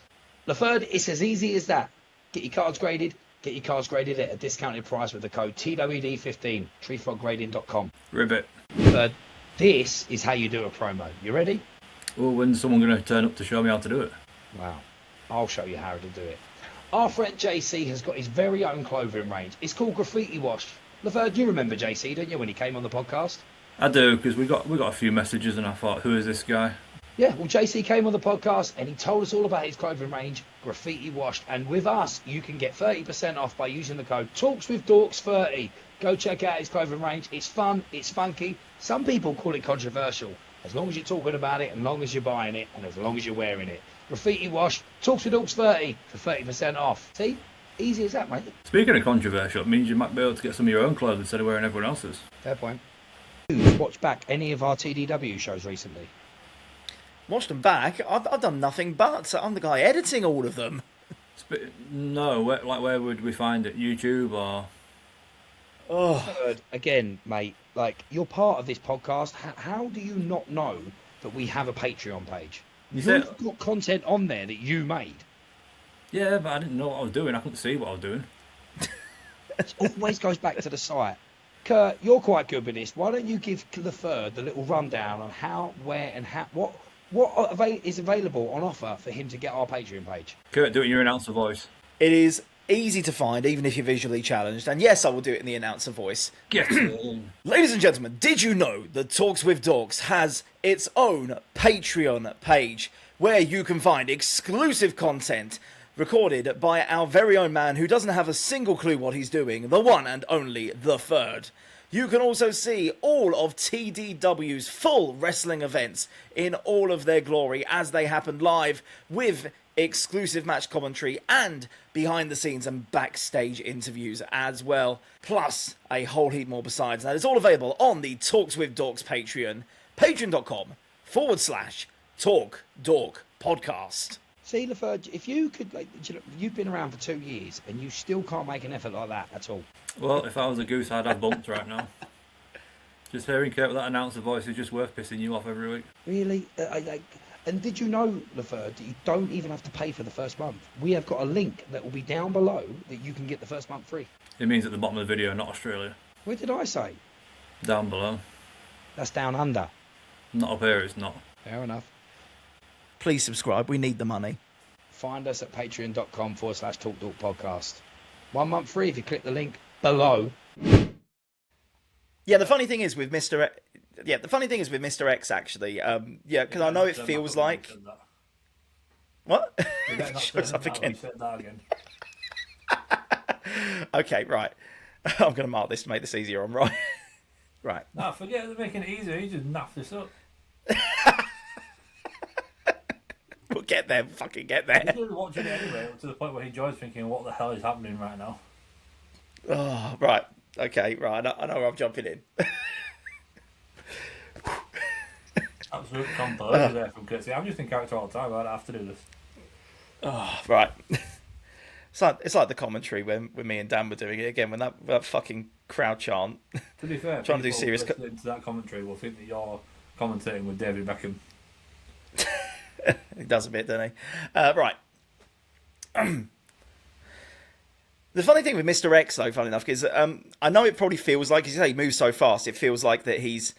[SPEAKER 4] Laferde, it's as easy as that. Get your cards graded. Get your cards graded at a discounted price with the code TWD15, treefroggrading.com.
[SPEAKER 1] Ribbit.
[SPEAKER 4] Laferde, this is how you do a promo. You ready?
[SPEAKER 1] Well, when's someone going to turn up to show me how to do it?
[SPEAKER 4] Wow. I'll show you how to do it. Our friend JC has got his very own clothing range. It's called Graffiti Washed. Laferde, you remember JC, don't you, when he came on the podcast?
[SPEAKER 1] I do, because we got a few messages and I thought, who is this guy?
[SPEAKER 4] Yeah, well, JC came on the podcast and he told us all about his clothing range, Graffiti Washed. And with us, you can get 30% off by using the code TalksWithDorks30. Go check out his clothing range. It's fun, it's funky. Some people call it controversial. As long as you're talking about it, as long as you're buying it, and as long as you're wearing it. Graffiti Wash, Talks with Dorks 30 for 30% off. See? Easy as that, mate.
[SPEAKER 1] Speaking of controversial, it means you might be able to get some of your own clothes instead of wearing everyone else's.
[SPEAKER 4] Fair point. You've watched back any of our TDW shows recently?
[SPEAKER 2] Watched them back. I've done nothing but. I'm the guy editing all of them.
[SPEAKER 1] No, where would we find it? YouTube or...
[SPEAKER 4] Oh. Again, mate, like, you're part of this podcast. How do you not know that we have a Patreon page? You've got content on there that you made.
[SPEAKER 1] Yeah, but I didn't know what I was doing. I couldn't see what I was doing.
[SPEAKER 4] It always goes back to the site. Kurt, you're quite good with this. Why don't you give Laferde the little rundown on how, where, and what is available on offer for him to get our Patreon page?
[SPEAKER 1] Kurt, do it in your announcer voice.
[SPEAKER 2] It is easy to find, even if you're visually challenged. And yes, I will do it in the announcer voice.
[SPEAKER 1] Get in.
[SPEAKER 2] Ladies and gentlemen, did you know that Talks with Dorks has its own Patreon page where you can find exclusive content recorded by our very own man who doesn't have a single clue what he's doing, the one and only Laferde. You can also see all of TDW's full wrestling events in all of their glory as they happen live with exclusive match commentary and behind the scenes and backstage interviews as well, plus a whole heap more besides. That is all available on the Talks with Dorks Patreon, patreon.com/TalkDorkPodcast.
[SPEAKER 4] See, Laferde, if you could, you've been around for 2 years and you still can't make an effort like that at all.
[SPEAKER 1] Well, if I was a goose, I'd have bumps right now. Just hearing Kurt with that announcer voice is just worth pissing you off every week.
[SPEAKER 4] Really? And did you know, Laferde, that you don't even have to pay for the first month? We have got a link that will be down below that you can get the first month free.
[SPEAKER 1] It means at the bottom of the video, not Australia.
[SPEAKER 4] Where did I say?
[SPEAKER 1] Down below.
[SPEAKER 4] That's down under.
[SPEAKER 1] Not up here, it's not.
[SPEAKER 4] Fair enough.
[SPEAKER 2] Please subscribe, we need the money.
[SPEAKER 4] Find us at patreon.com/TalkDorkPodcast. 1 month free if you click the link below.
[SPEAKER 2] Yeah, the funny thing is with Mr. X, actually. Yeah, because I know it feels like... What? Shows up again. Okay, right. I'm going to mark this to make this easier on right. Right.
[SPEAKER 1] No, forget making it easier. You just naff this up.
[SPEAKER 2] We'll get there. Fucking get there.
[SPEAKER 1] He's watching it anyway, to the point where he enjoys thinking, what the hell is happening right now?
[SPEAKER 2] Oh, right. Okay, right. I know where I'm jumping in.
[SPEAKER 1] Absolute composure there from Kurt. See, I'm just in character all the time. I'd have to do this.
[SPEAKER 2] Oh, right. It's like the commentary when me and Dan were doing it again, when that fucking crowd chant.
[SPEAKER 1] To be fair,
[SPEAKER 2] trying to do serious.
[SPEAKER 1] Listening to that commentary will think that you're commentating with David Beckham.
[SPEAKER 2] He does a bit, doesn't he? Right. The funny thing with Mr. X, though, funny enough, is I know it probably feels like, as you say, he moves so fast, it feels like that he's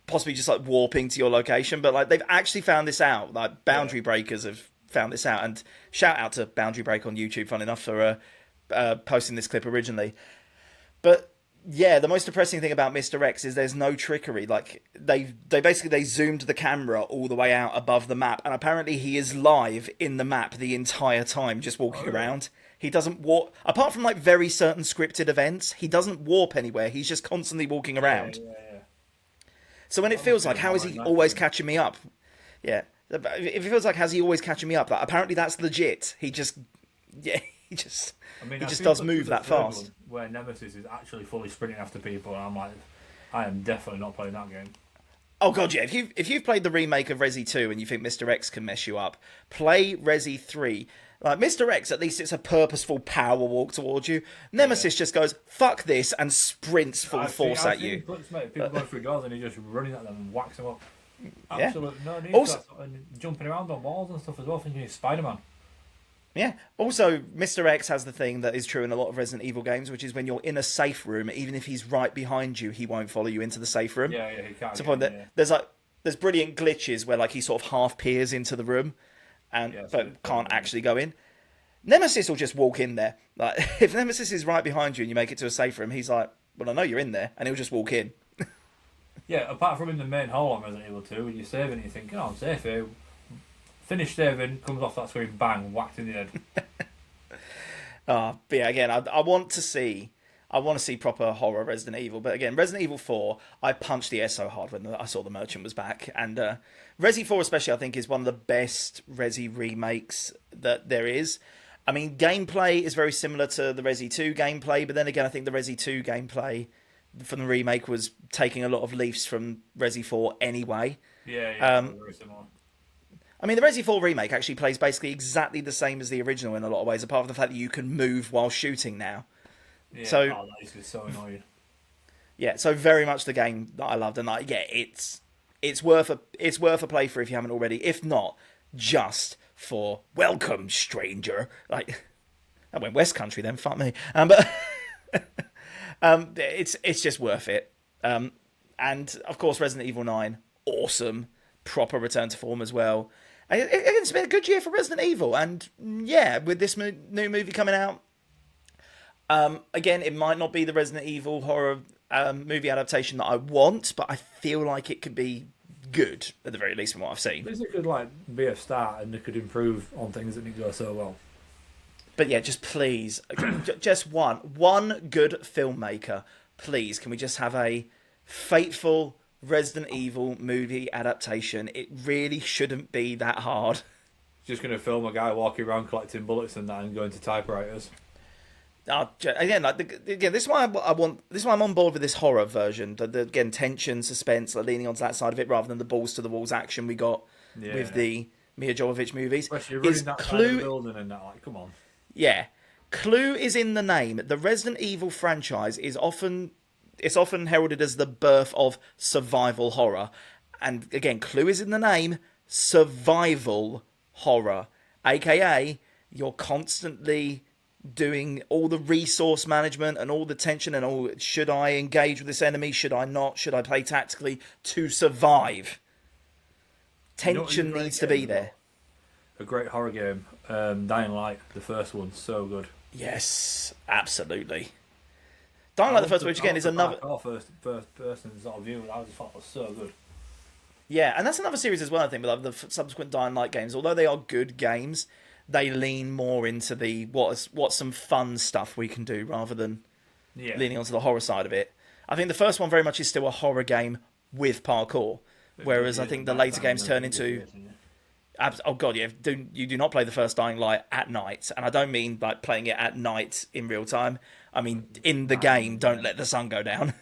[SPEAKER 2] possibly just like warping to your location, but like they've actually found this out. Like Boundary Breakers have found this out, and shout out to Boundary Break on YouTube, funny enough, for posting this clip originally. But yeah, the most depressing thing about Mr. X is there's no trickery. Like they basically zoomed the camera all the way out above the map, and apparently he is live in the map the entire time, just walking around. He doesn't warp, apart from like very certain scripted events. He doesn't warp anywhere. He's just constantly walking around.
[SPEAKER 1] Yeah.
[SPEAKER 2] So when it feels like, how is he always catching me up? Yeah, if it feels like, how's he always catching me up? Like, apparently that's legit. He just does move that fast.
[SPEAKER 1] Where Nemesis is actually fully sprinting after people, and I'm like, I am definitely not playing that game.
[SPEAKER 2] Oh god, yeah. If you've played the remake of Resi 2 and you think Mr. X can mess you up, play Resi 3. Like Mr. X, at least it's a purposeful power walk towards you. Nemesis just goes, fuck this, and sprints full force at you.
[SPEAKER 1] Clips, mate, people go through doors and he's just running at them and whacks them up. Absolutely no need
[SPEAKER 2] Also,
[SPEAKER 1] for that. And jumping around on walls and stuff as well, thinking he's Spider-Man.
[SPEAKER 2] Yeah. Also, Mr. X has the thing that is true in a lot of Resident Evil games, which is when you're in a safe room, even if he's right behind you, he won't follow you into the safe room.
[SPEAKER 1] Yeah, he can't.
[SPEAKER 2] To the point that there's brilliant glitches where like he sort of half peers into the room, but can't actually go in. Nemesis will just walk in there. Like if Nemesis is right behind you and you make it to a safe room, he's like, "Well, I know you're in there," and he'll just walk in.
[SPEAKER 1] Yeah, apart from in the main hall on Resident Evil 2, when you're saving and you think, "Oh, I'm safe here." Finish saving, comes off that screen, bang, whacked in the head.
[SPEAKER 2] But yeah, again, I want to see proper horror Resident Evil. But again, Resident Evil 4, I punched the air so hard when I saw the Merchant was back. And Resi 4 especially, I think, is one of the best Resi remakes that there is. I mean, gameplay is very similar to the Resi 2 gameplay, but then again, I think the Resi 2 gameplay from the remake was taking a lot of leaps from Resi 4 anyway.
[SPEAKER 1] Yeah, very similar.
[SPEAKER 2] I mean, the Resi 4 remake actually plays basically exactly the same as the original in a lot of ways, apart from the fact that you can move while shooting now.
[SPEAKER 1] Yeah,
[SPEAKER 2] so,
[SPEAKER 1] that is just so annoying.
[SPEAKER 2] Yeah, so very much the game that I loved, and like, yeah, it's worth a playthrough if you haven't already. If not, just for welcome, stranger. Like, I went West Country then, fuck me. But it's just worth it. And of course, Resident Evil 9, awesome, proper return to form as well. It's been a good year for Resident Evil, and yeah, with this new movie coming out, again, it might not be the Resident Evil horror movie adaptation that I want, but I feel like it could be good at the very least from what I've seen.
[SPEAKER 1] It could like be a start, and it could improve on things that didn't go so well.
[SPEAKER 2] But yeah, just please, just one good filmmaker, please. Can we just have a faithful Resident Evil movie adaptation? It really shouldn't be that hard.
[SPEAKER 1] Just going to film a guy walking around collecting bullets and that, and going to typewriters.
[SPEAKER 2] Again, this is why I want. This is why I'm on board with this horror version. Again, tension, suspense, leaning onto that side of it rather than the balls to the walls action we got with the Mia Jovovich movies.
[SPEAKER 1] Especially running that kind of building and that. Like, come on.
[SPEAKER 2] Yeah, Clue is in the name. The Resident Evil franchise is often heralded as the birth of survival horror, and again, Clue is in the name. Survival horror, aka you're constantly doing all the resource management and all the tension and all. Should I engage with this enemy? Should I not? Should I play tactically to survive? Tension needs to be there.
[SPEAKER 1] A great horror game, Dying Light, the first one, so good.
[SPEAKER 2] Yes, absolutely. Dying Light, the first one, which again is another
[SPEAKER 1] first person sort of view. I just thought it was so good.
[SPEAKER 2] Yeah, and that's another series as well. I think, with the subsequent Dying Light games, although they are good games, they lean more into the what's some fun stuff we can do rather than leaning onto the horror side of it. I think the first one very much is still a horror game with parkour, whereas I think the later games turn into. Oh god, yeah! You do not play the first Dying Light at night, and I don't mean like playing it at night in real time. I mean in the game, don't let the sun go down.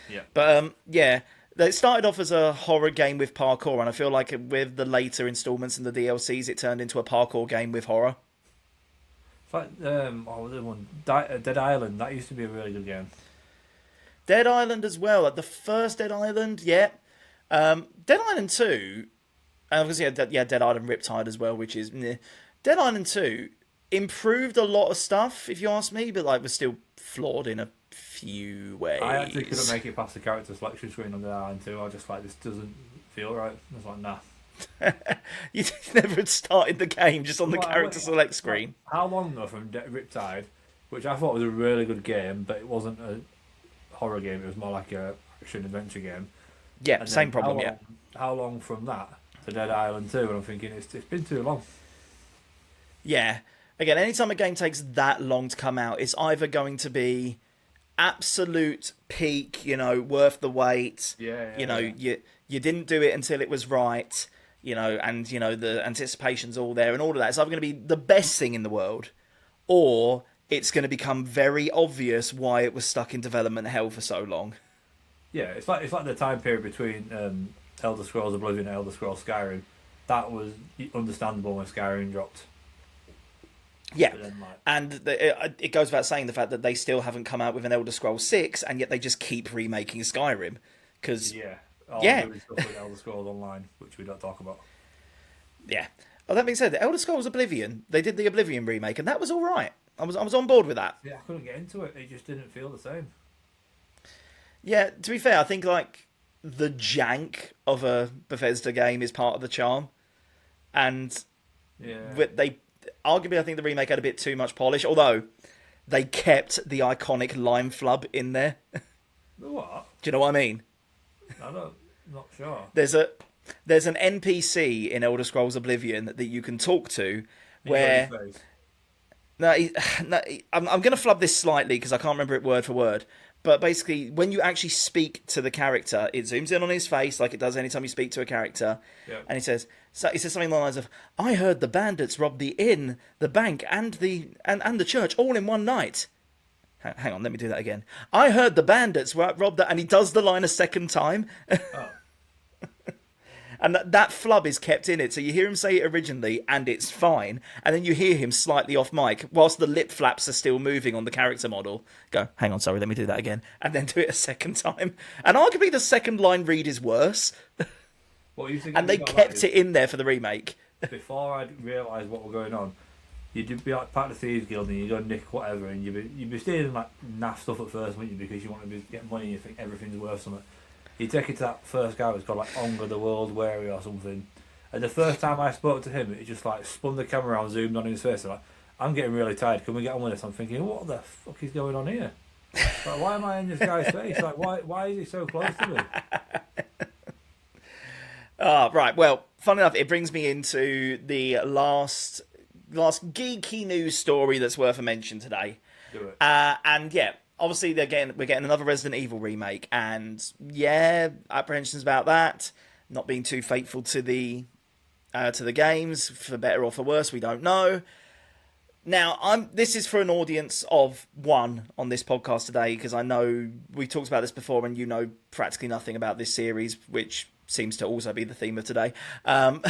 [SPEAKER 1] Yeah.
[SPEAKER 2] But yeah. It started off as a horror game with parkour, and I feel like with the later installments and the DLCs, it turned into a parkour game with horror.
[SPEAKER 1] What was the one? Dead Island. That used to be a really good game.
[SPEAKER 2] Dead Island as well. Like the first Dead Island, yeah. Dead Island 2, and obviously Dead Island Riptide as well, which is meh. Dead Island 2 improved a lot of stuff, if you ask me, but like was still flawed in a few ways.
[SPEAKER 1] I actually couldn't make it past the character selection screen on Dead Island 2. I was just like, this doesn't feel right. I was like, nah.
[SPEAKER 2] You never had started the game just on the character select screen.
[SPEAKER 1] How long though from Riptide, which I thought was a really good game, but it wasn't a horror game. It was more like a action adventure game.
[SPEAKER 2] Yeah, same problem.
[SPEAKER 1] How long from that to Dead Island 2? And I'm thinking it's been too long.
[SPEAKER 2] Yeah. again, anytime a game takes that long to come out, it's either going to be absolute peak, worth the wait. You didn't do it until it was right, and the anticipation's all there and all of that. It's either going to be the best thing in the world, or it's going to become very obvious why it was stuck in development hell for so long.
[SPEAKER 1] Yeah, it's like the time period between Elder Scrolls Oblivion and Elder Scrolls Skyrim. That was understandable when Skyrim dropped.
[SPEAKER 2] Yeah, and it goes without saying the fact that they still haven't come out with an Elder Scrolls 6, and yet they just keep remaking Skyrim. Cause,
[SPEAKER 1] doing stuff with Elder Scrolls Online, which we don't talk about.
[SPEAKER 2] Yeah. Oh, that being said, the Elder Scrolls Oblivion, they did the Oblivion remake, and that was all right. I was on board with that.
[SPEAKER 1] Yeah, I couldn't get into it. It just didn't feel the same.
[SPEAKER 2] Yeah, to be fair, I think the jank of a Bethesda game is part of the charm, and they arguably, I think the remake had a bit too much polish. Although they kept the iconic lime flub in there.
[SPEAKER 1] What?
[SPEAKER 2] Do you know what I mean?
[SPEAKER 1] Not sure.
[SPEAKER 2] There's an NPC in Elder Scrolls Oblivion that you can talk to, where I'm going to flub this slightly because I can't remember it word for word. But basically, when you actually speak to the character, it zooms in on his face like it does anytime you speak to a character, and he says something along the lines of, "I heard the bandits robbed the inn, the bank, and the church all in one night." Hang on, let me do that again. "I heard the bandits robbed that," and he does the line a second time.
[SPEAKER 1] Oh.
[SPEAKER 2] And that flub is kept in it, so you hear him say it originally, and it's fine, and then you hear him slightly off mic, whilst the lip flaps are still moving on the character model. Go, "Hang on, sorry, let me do that again," and then do it a second time. And arguably the second line read is worse.
[SPEAKER 1] What you think?
[SPEAKER 2] And they kept it in there for the remake.
[SPEAKER 1] Before I'd realised what was going on, you'd be like part of the Thieves Guild and you go nick whatever, and you'd be stealing like naff stuff at first, wouldn't you? Because you want to get money and you think everything's worth something. You take it to that first guy who's called like Onga the World Weary or something, and the first time I spoke to him, it just like spun the camera around, zoomed on his face, and like, "I'm getting really tired. Can we get on with this?" I'm thinking, what the fuck is going on here? Like, why am I in this guy's face? Like, why is he so close to me?
[SPEAKER 2] Right. Well, fun enough, it brings me into the last geeky news story that's worth a mention today.
[SPEAKER 1] Do it.
[SPEAKER 2] And yeah. Obviously, we're getting another Resident Evil remake, and apprehensions about that, not being too faithful to the games, for better or for worse, we don't know. Now, this is for an audience of one on this podcast today, because I know we talked about this before, and you know practically nothing about this series, which seems to also be the theme of today. But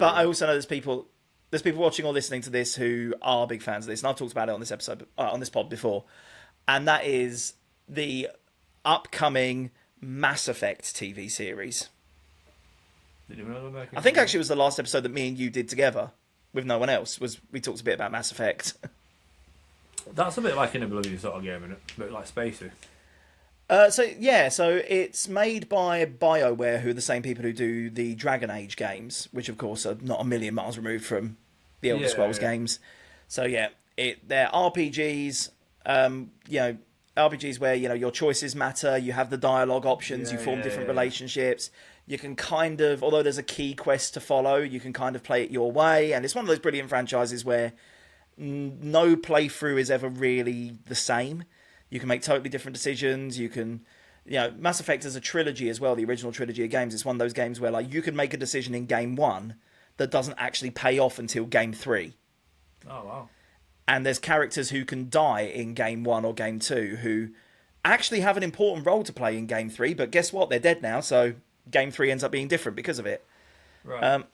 [SPEAKER 2] I also know there's people watching or listening to this who are big fans of this, and I've talked about it on this episode, on this pod before, and that is the upcoming Mass Effect TV series. I think actually it was the last episode that me and you did together with no one else. We talked a bit about Mass Effect.
[SPEAKER 1] That's a bit like an Oblivion sort of game, isn't it? A bit like spacey.
[SPEAKER 2] So it's made by BioWare, who are the same people who do the Dragon Age games, which of course are not a million miles removed from the Elder Scrolls games. So yeah, they're RPGs, RPGs where, your choices matter, you have the dialogue options, you form different relationships, you can kind of, although there's a key quest to follow, you can kind of play it your way, and it's one of those brilliant franchises where no playthrough is ever really the same. You can make totally different decisions. You can, Mass Effect is a trilogy as well, the original trilogy of games. It's one of those games where like you can make a decision in game 1 that doesn't actually pay off until game 3.
[SPEAKER 1] Oh, wow.
[SPEAKER 2] And there's characters who can die in game 1 or game 2 who actually have an important role to play in game 3, but guess what? They're dead now, so game 3 ends up being different because of it.
[SPEAKER 1] Right.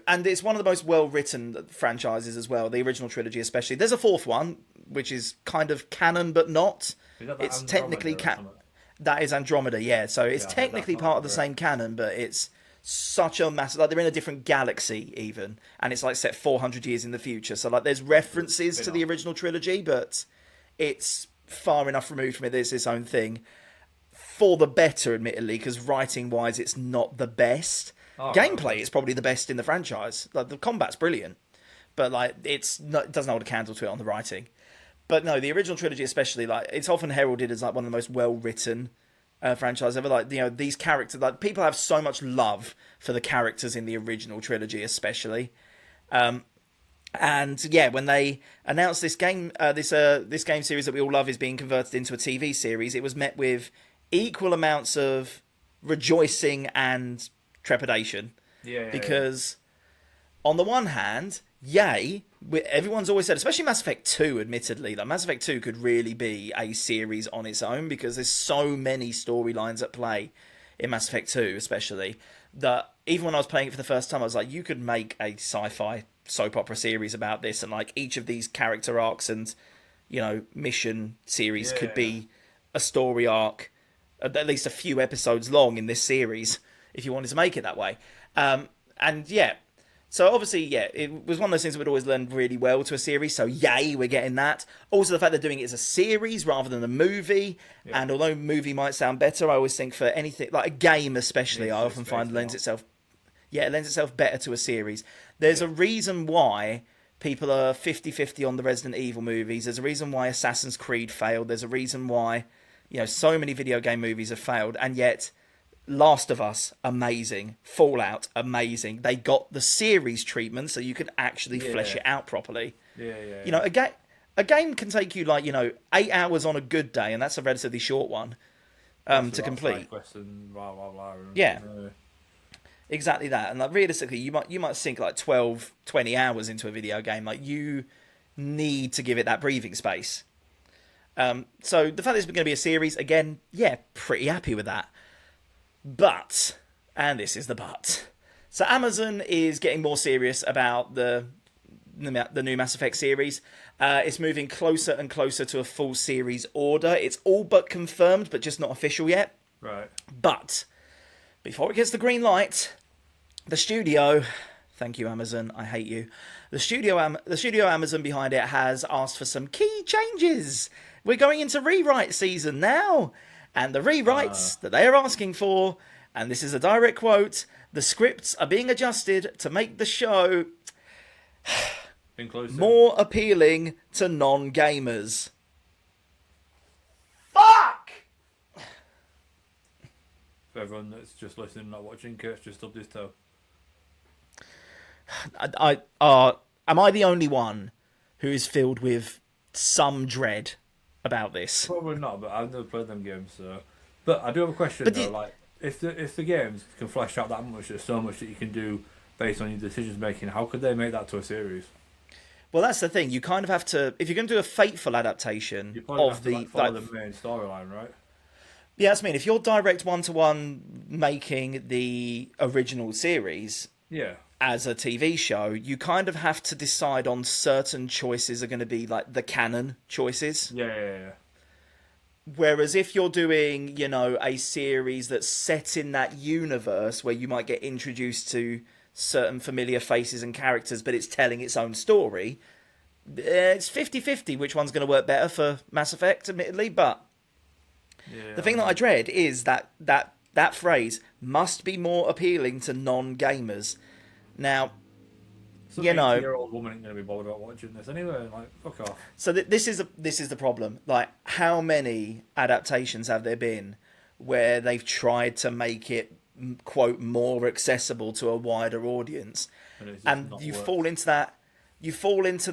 [SPEAKER 2] And it's one of the most well-written franchises as well, the original trilogy especially. There's a fourth one, which is kind of canon, but not. It's technically that is Andromeda, yeah. So it's technically part of the same canon, but it's such a massive... Like, they're in a different galaxy, even, and it's, like, set 400 years in the future. So, like, there's references to the original trilogy, but it's far enough removed from it that it's its own thing. For the better, admittedly, because writing-wise, it's not the best. Gameplay is probably the best in the franchise. Like, the combat's brilliant, but like it doesn't hold a candle to it on the writing. But no, the original trilogy especially, like, it's often heralded as like one of the most well-written franchises ever. Like, these characters, like, people have so much love for the characters in the original trilogy, especially. And yeah, when they announced this game, this game series that we all love is being converted into a TV series, it was met with equal amounts of rejoicing and trepidation.
[SPEAKER 1] Yeah.
[SPEAKER 2] Because on the one hand, yay, everyone's always said, especially Mass Effect 2, admittedly, that Mass Effect 2 could really be a series on its own because there's so many storylines at play in Mass Effect 2, especially, that even when I was playing it for the first time, I was like, you could make a sci-fi soap opera series about this, and like each of these character arcs and, you know, mission series could be a story arc, at least a few episodes long in this series, if you wanted to make it that way. And yeah, so obviously, yeah, it was one of those things that would always lend really well to a series. So yay, we're getting that. Also, the fact they're doing it as a series rather than a movie. Yeah. And although movie might sound better, I always think for anything like a game, especially, I often find it lends itself better to a series. There's a reason why people are 50-50 on the Resident Evil movies. There's a reason why Assassin's Creed failed. There's a reason why, you know, so many video game movies have failed, and yet Last of Us, amazing. Fallout, amazing. They got the series treatment so you can actually flesh it out properly. You know, a game can take you, like, you know, 8 hours on a good day, and that's a relatively short one to complete. Exactly that. And like realistically, you might sink like 12, 20 hours into a video game. Like, you need to give it that breathing space. So the fact that it's going to be a series, again, yeah, pretty happy with that. But, and this is the but, so Amazon is getting more serious about the new Mass Effect series. It's moving closer and closer to a full series order. It's all but confirmed, but just not official yet.
[SPEAKER 1] Right.
[SPEAKER 2] But before it gets the green light, the studio, thank you Amazon, I hate you. The studio Amazon behind it has asked for some key changes. We're going into rewrite season now. And the rewrites that they are asking for, and this is a direct quote, the scripts are being adjusted to make the show
[SPEAKER 1] inclusive,
[SPEAKER 2] more appealing to non-gamers. Fuck!
[SPEAKER 1] For everyone that's just listening, not watching, Kurt's just stubbed his toe.
[SPEAKER 2] Am I the only one who is filled with some dread about this?
[SPEAKER 1] Probably not, but I've never played them games, so. But I do have a question though. Like, if the games can flesh out that much, there's so much that you can do based on your decisions making. How could they make that to a series?
[SPEAKER 2] Well, that's the thing. You kind of have to, if you're going to do a faithful adaptation of the
[SPEAKER 1] follow the main storyline, right?
[SPEAKER 2] Yeah, that's mean. If you're direct one-to-one making the original series, as a TV show, you kind of have to decide on certain choices are going to be like the canon choices.
[SPEAKER 1] Yeah.
[SPEAKER 2] Whereas if you're doing, you know, a series that's set in that universe where you might get introduced to certain familiar faces and characters, but it's telling its own story, it's 50-50 which one's going to work better for Mass Effect, admittedly. But the thing that I dread is that phrase must be more appealing to non-gamers. Now,
[SPEAKER 1] some
[SPEAKER 2] you know,
[SPEAKER 1] 80-year-old woman ain't gonna be bothered about watching this anyway. Like, fuck off.
[SPEAKER 2] So this is the problem. Like, how many adaptations have there been where they've tried to make it, quote, more accessible to a wider audience, and you fall into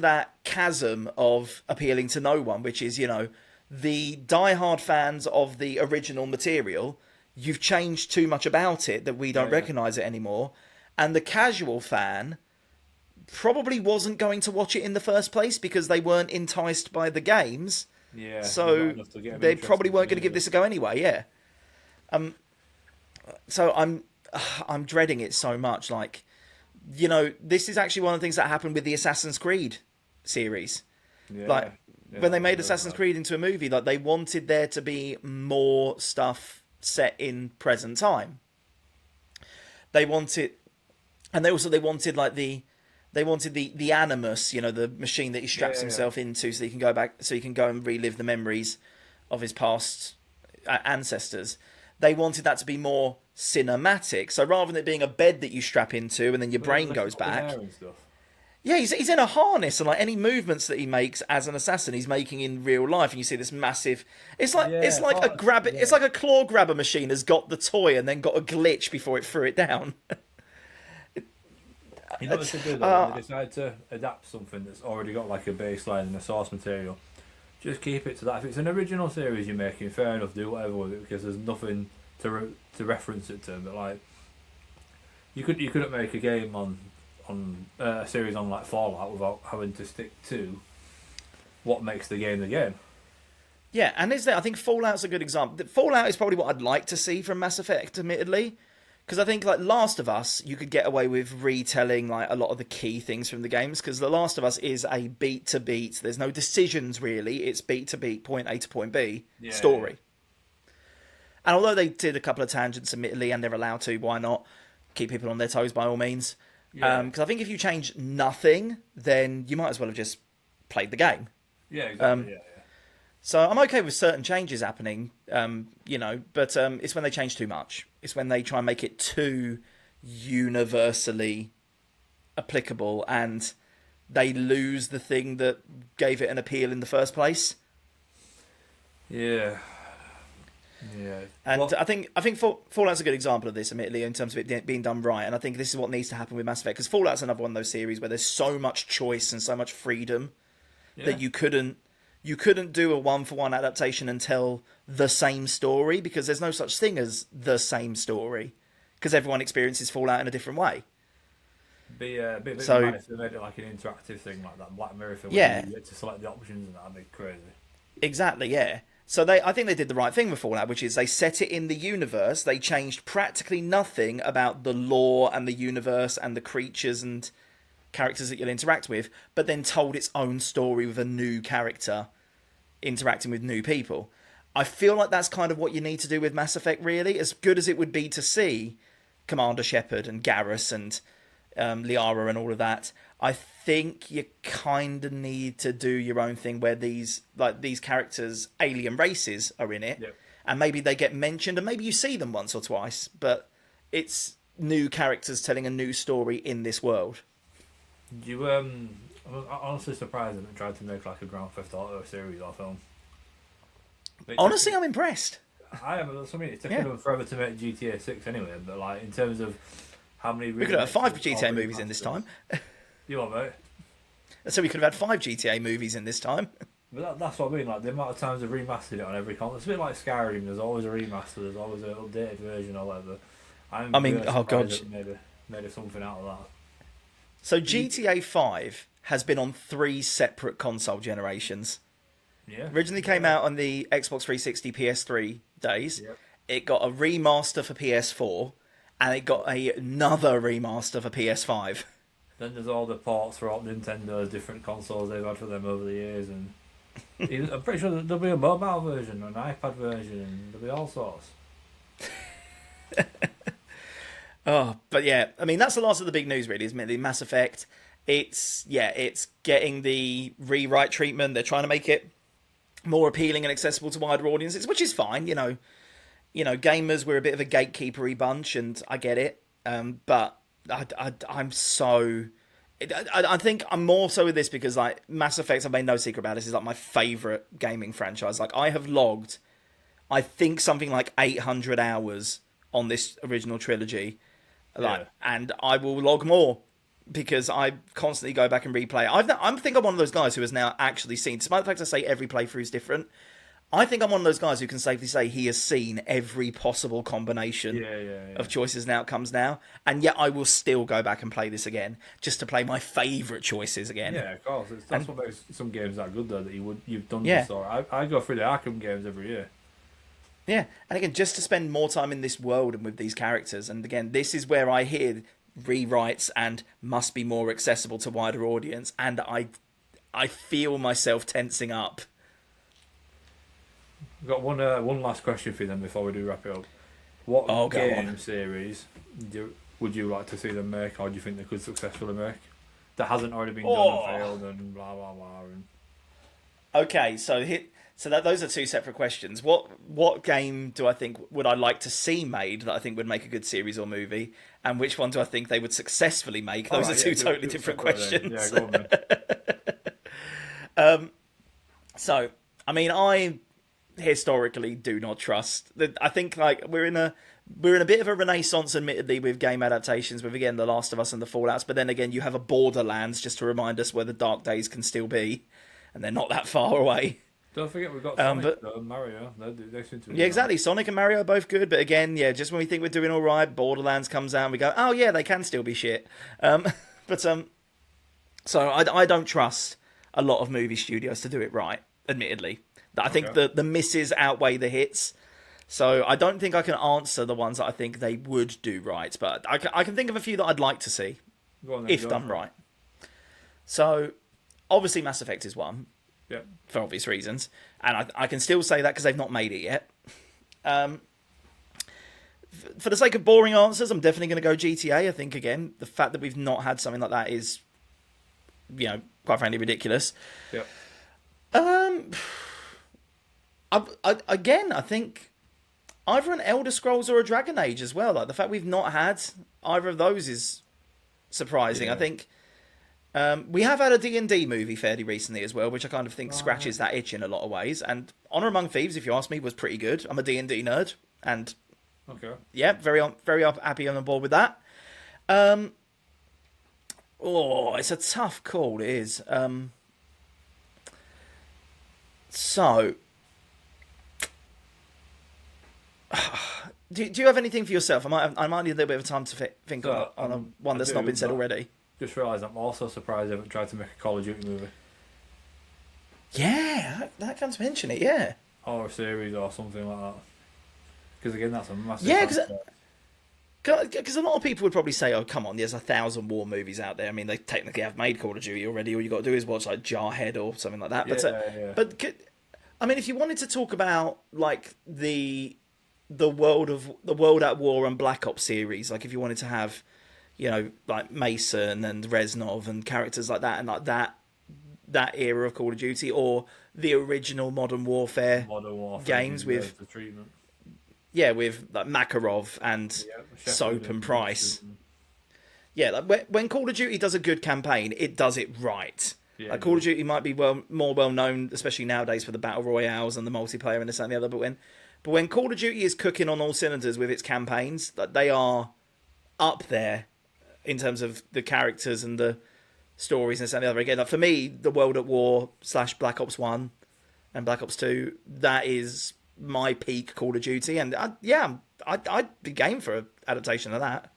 [SPEAKER 2] that chasm of appealing to no one, which is, you know, the diehard fans of the original material. You've changed too much about it that we don't recognise it anymore. And the casual fan probably wasn't going to watch it in the first place because they weren't enticed by the games.
[SPEAKER 1] Yeah.
[SPEAKER 2] So they probably weren't going to give this a go anyway. Yeah. So I'm dreading it so much. Like, you know, this is actually one of the things that happened with the Assassin's Creed series.
[SPEAKER 1] Yeah.
[SPEAKER 2] Like, when they made Assassin's Creed into a movie, like, they wanted there to be more stuff set in present time. They wanted like the animus, you know, the machine that he straps himself into, so he can go back, so he can go and relive the memories of his past ancestors. They wanted that to be more cinematic. So rather than it being a bed that you strap into and then your brain goes back. Yeah, he's in a harness, and like any movements that he makes as an assassin, he's making in real life, and you see this massive. It's like a claw grabber machine has got the toy and then got a glitch before it threw it down.
[SPEAKER 1] You know what they do though? They decide to adapt something that's already got like a baseline and a source material. Just keep it to that. If it's an original series you're making, fair enough, do whatever with it because there's nothing to reference it to. But like, you couldn't make a game on a series on like Fallout without having to stick to what makes the game the game.
[SPEAKER 2] Yeah, and I think Fallout's a good example. Fallout is probably what I'd like to see from Mass Effect, admittedly. Because I think, like, Last of Us, you could get away with retelling, like, a lot of the key things from the games. Because The Last of Us is a beat-to-beat. There's no decisions, really. It's beat-to-beat, point A to point B story. And although they did a couple of tangents, admittedly, and they're allowed to, why not? Keep people on their toes, by all means. Because I think if you change nothing, then you might as well have just played the game.
[SPEAKER 1] Yeah, exactly.
[SPEAKER 2] So I'm okay with certain changes happening, but it's when they change too much. It's when they try and make it too universally applicable and they lose the thing that gave it an appeal in the first place.
[SPEAKER 1] Yeah.
[SPEAKER 2] And well, I think Fallout's a good example of this, admittedly, in terms of it being done right. And I think this is what needs to happen with Mass Effect, because Fallout's another one of those series where there's so much choice and so much freedom that you couldn't do a one-for-one adaptation and tell the same story, because there's no such thing as the same story, because everyone experiences Fallout in a different way.
[SPEAKER 1] Be a bit nice if they made it like an interactive thing, like that Black Mirror film.
[SPEAKER 2] Yeah.
[SPEAKER 1] You get to select the options and that'd be crazy.
[SPEAKER 2] Exactly, yeah. So I think they did the right thing with Fallout, which is they set it in the universe. They changed practically nothing about the lore and the universe and the creatures and characters that you'll interact with, but then told its own story with a new character interacting with new people. I feel like that's kind of what you need to do with Mass Effect, really. As good as it would be to see Commander Shepard and Garrus and Liara and all of that, I think you kind of need to do your own thing where these characters, alien races, are in it, and maybe they get mentioned, and maybe you see them once or twice, but it's new characters telling a new story in this world.
[SPEAKER 1] I'm honestly surprised that they tried to make like a Grand Theft Auto series or film.
[SPEAKER 2] Honestly, I'm impressed.
[SPEAKER 1] I am. I mean, it's taken them forever to make GTA 6 anyway, but like in terms of how many...
[SPEAKER 2] We could have 5 GTA movies in this time.
[SPEAKER 1] You what, mate?
[SPEAKER 2] So we could have had 5 GTA movies in this time.
[SPEAKER 1] But that's what I mean, like the amount of times they've remastered it on every console. It's a bit like Skyrim, there's always a remaster, there's always an updated version or whatever. Oh god, made something out of that.
[SPEAKER 2] So GTA 5 has been on 3 separate console generations.
[SPEAKER 1] Yeah.
[SPEAKER 2] Originally came out on the Xbox 360 PS3 days. Yep. It got a remaster for PS4, and it got another remaster for PS5.
[SPEAKER 1] Then there's all the ports for all Nintendo's different consoles they've had for them over the years, and I'm pretty sure there'll be a mobile version, an iPad version, and there'll be all sorts.
[SPEAKER 2] Oh, but yeah, I mean that's the last of the big news, really, isn't it? The Mass Effect, it's getting the rewrite treatment. They're trying to make it more appealing and accessible to wider audiences, which is fine. You know, gamers, we're a bit of a gatekeepery bunch, and I get it. But I'm so... I think I'm more so with this because, like, Mass Effect, I've made no secret about this, is like my favourite gaming franchise. Like, I have logged, I think, something like 800 hours on this original trilogy. And I will log more because I constantly go back and replay. I think I'm one of those guys who has now actually seen, despite the fact I say every playthrough is different, I think I'm one of those guys who can safely say he has seen every possible combination of choices and outcomes now, and yet I will still go back and play this again just to play my favourite choices again.
[SPEAKER 1] Yeah, of course. That's what makes some games that good, though, that you've done this. Or I go through the Arkham games every year.
[SPEAKER 2] Yeah, and again, just to spend more time in this world and with these characters, and again, this is where I hear rewrites and must be more accessible to wider audience, and I feel myself tensing up.
[SPEAKER 1] I've got one last question for you then before we do wrap it up. What game series would you like to see them make, or do you think they could successfully make, that hasn't already been done and failed and blah blah blah? And...
[SPEAKER 2] Okay, those are 2 separate questions. What game do I think would I like to see made that I think would make a good series or movie, and which one do I think they would successfully make? Those are two totally different questions.
[SPEAKER 1] Yeah, go on then.
[SPEAKER 2] So, I mean, historically do not trust. I think like we're in a bit of a renaissance, admittedly, with game adaptations, with again The Last of Us and the Fallouts. But then again, you have a Borderlands just to remind us where the dark days can still be, and they're not that far away.
[SPEAKER 1] Don't forget we've got Sonic and Mario. They seem to be
[SPEAKER 2] exactly. Sonic and Mario are both good, but again, just when we think we're doing all right, Borderlands comes out and we go, oh yeah, they can still be shit. So I don't trust a lot of movie studios to do it right, admittedly. I think the misses outweigh the hits. So I don't think I can answer the ones that I think they would do right, but I can think of a few that I'd like to see if done right. So obviously Mass Effect is one.
[SPEAKER 1] Yeah.
[SPEAKER 2] For obvious reasons. And I can still say that because they've not made it yet. For the sake of boring answers, I'm definitely going to go GTA. I think, again, the fact that we've not had something like that is, quite frankly, ridiculous.
[SPEAKER 1] Yeah.
[SPEAKER 2] I think either an Elder Scrolls or a Dragon Age as well. Like, the fact we've not had either of those is surprising.
[SPEAKER 1] Yeah.
[SPEAKER 2] I think... we have had a D&D movie fairly recently as well, which I kind of think scratches that itch in a lot of ways. And Honor Among Thieves, if you ask me, was pretty good. I'm a D&D nerd, and very happy and on board with that. It's a tough call. It is. So, do you have anything for yourself? I might need a little bit of time to think on one that's not been said already.
[SPEAKER 1] Just realised I'm also surprised they haven't tried to make a Call of Duty movie.
[SPEAKER 2] Yeah, that comes to mention it, yeah.
[SPEAKER 1] Or a series or something like that. Because again, that's a massive...
[SPEAKER 2] Yeah, because a lot of people would probably say, oh, come on, there's 1,000 war movies out there. I mean, they technically have made Call of Duty already. All you got to do is watch, like, Jarhead or something like that. But I mean, if you wanted to talk about, like, the World at War and Black Ops series, like, if you wanted to have... like Mason and Reznov and characters like that, and like that era of Call of Duty, or the original Modern Warfare games with
[SPEAKER 1] the treatment.
[SPEAKER 2] Yeah, with like Makarov and Soap and Price. Yeah, like when Call of Duty does a good campaign, it does it right. Yeah, like Call of Duty might be more well known, especially nowadays, for the battle royales and the multiplayer and this and the other. But when Call of Duty is cooking on all cylinders with its campaigns, they are up there in terms of the characters and the stories and this and the other. Again, like for me, the World at War / Black Ops 1 and Black Ops 2, that is my peak Call of Duty. And I'd be game for an adaptation of that.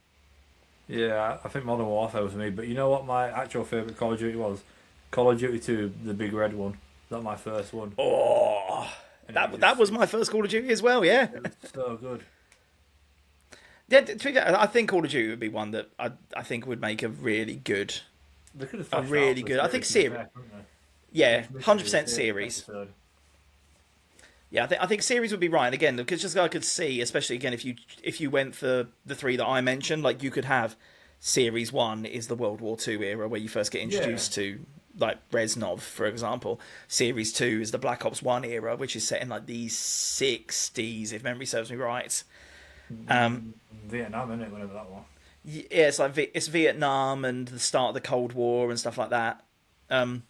[SPEAKER 1] Yeah, I think Modern Warfare was me. But you know what my actual favourite Call of Duty was? Call of Duty 2, the big red one. That was my first one.
[SPEAKER 2] Oh, that was my first Call of Duty as well, yeah.
[SPEAKER 1] It was so good.
[SPEAKER 2] Yeah, I think Call of Duty would be one that I think would make a really good.
[SPEAKER 1] They could have
[SPEAKER 2] a really good. I think series. Yeah, 100% series. Yeah, I think series would be right. And again, because just I could see, especially again, if you went for the three that I mentioned, like you could have series 1 is the World War II era where you first get introduced to like Reznov, for example. Series 2 is the Black Ops 1 era, which is set in like the 60s, if memory serves me right.
[SPEAKER 1] Vietnam, isn't it? Whenever that one.
[SPEAKER 2] Yeah, it's like it's Vietnam and the start of the Cold War and stuff like that. And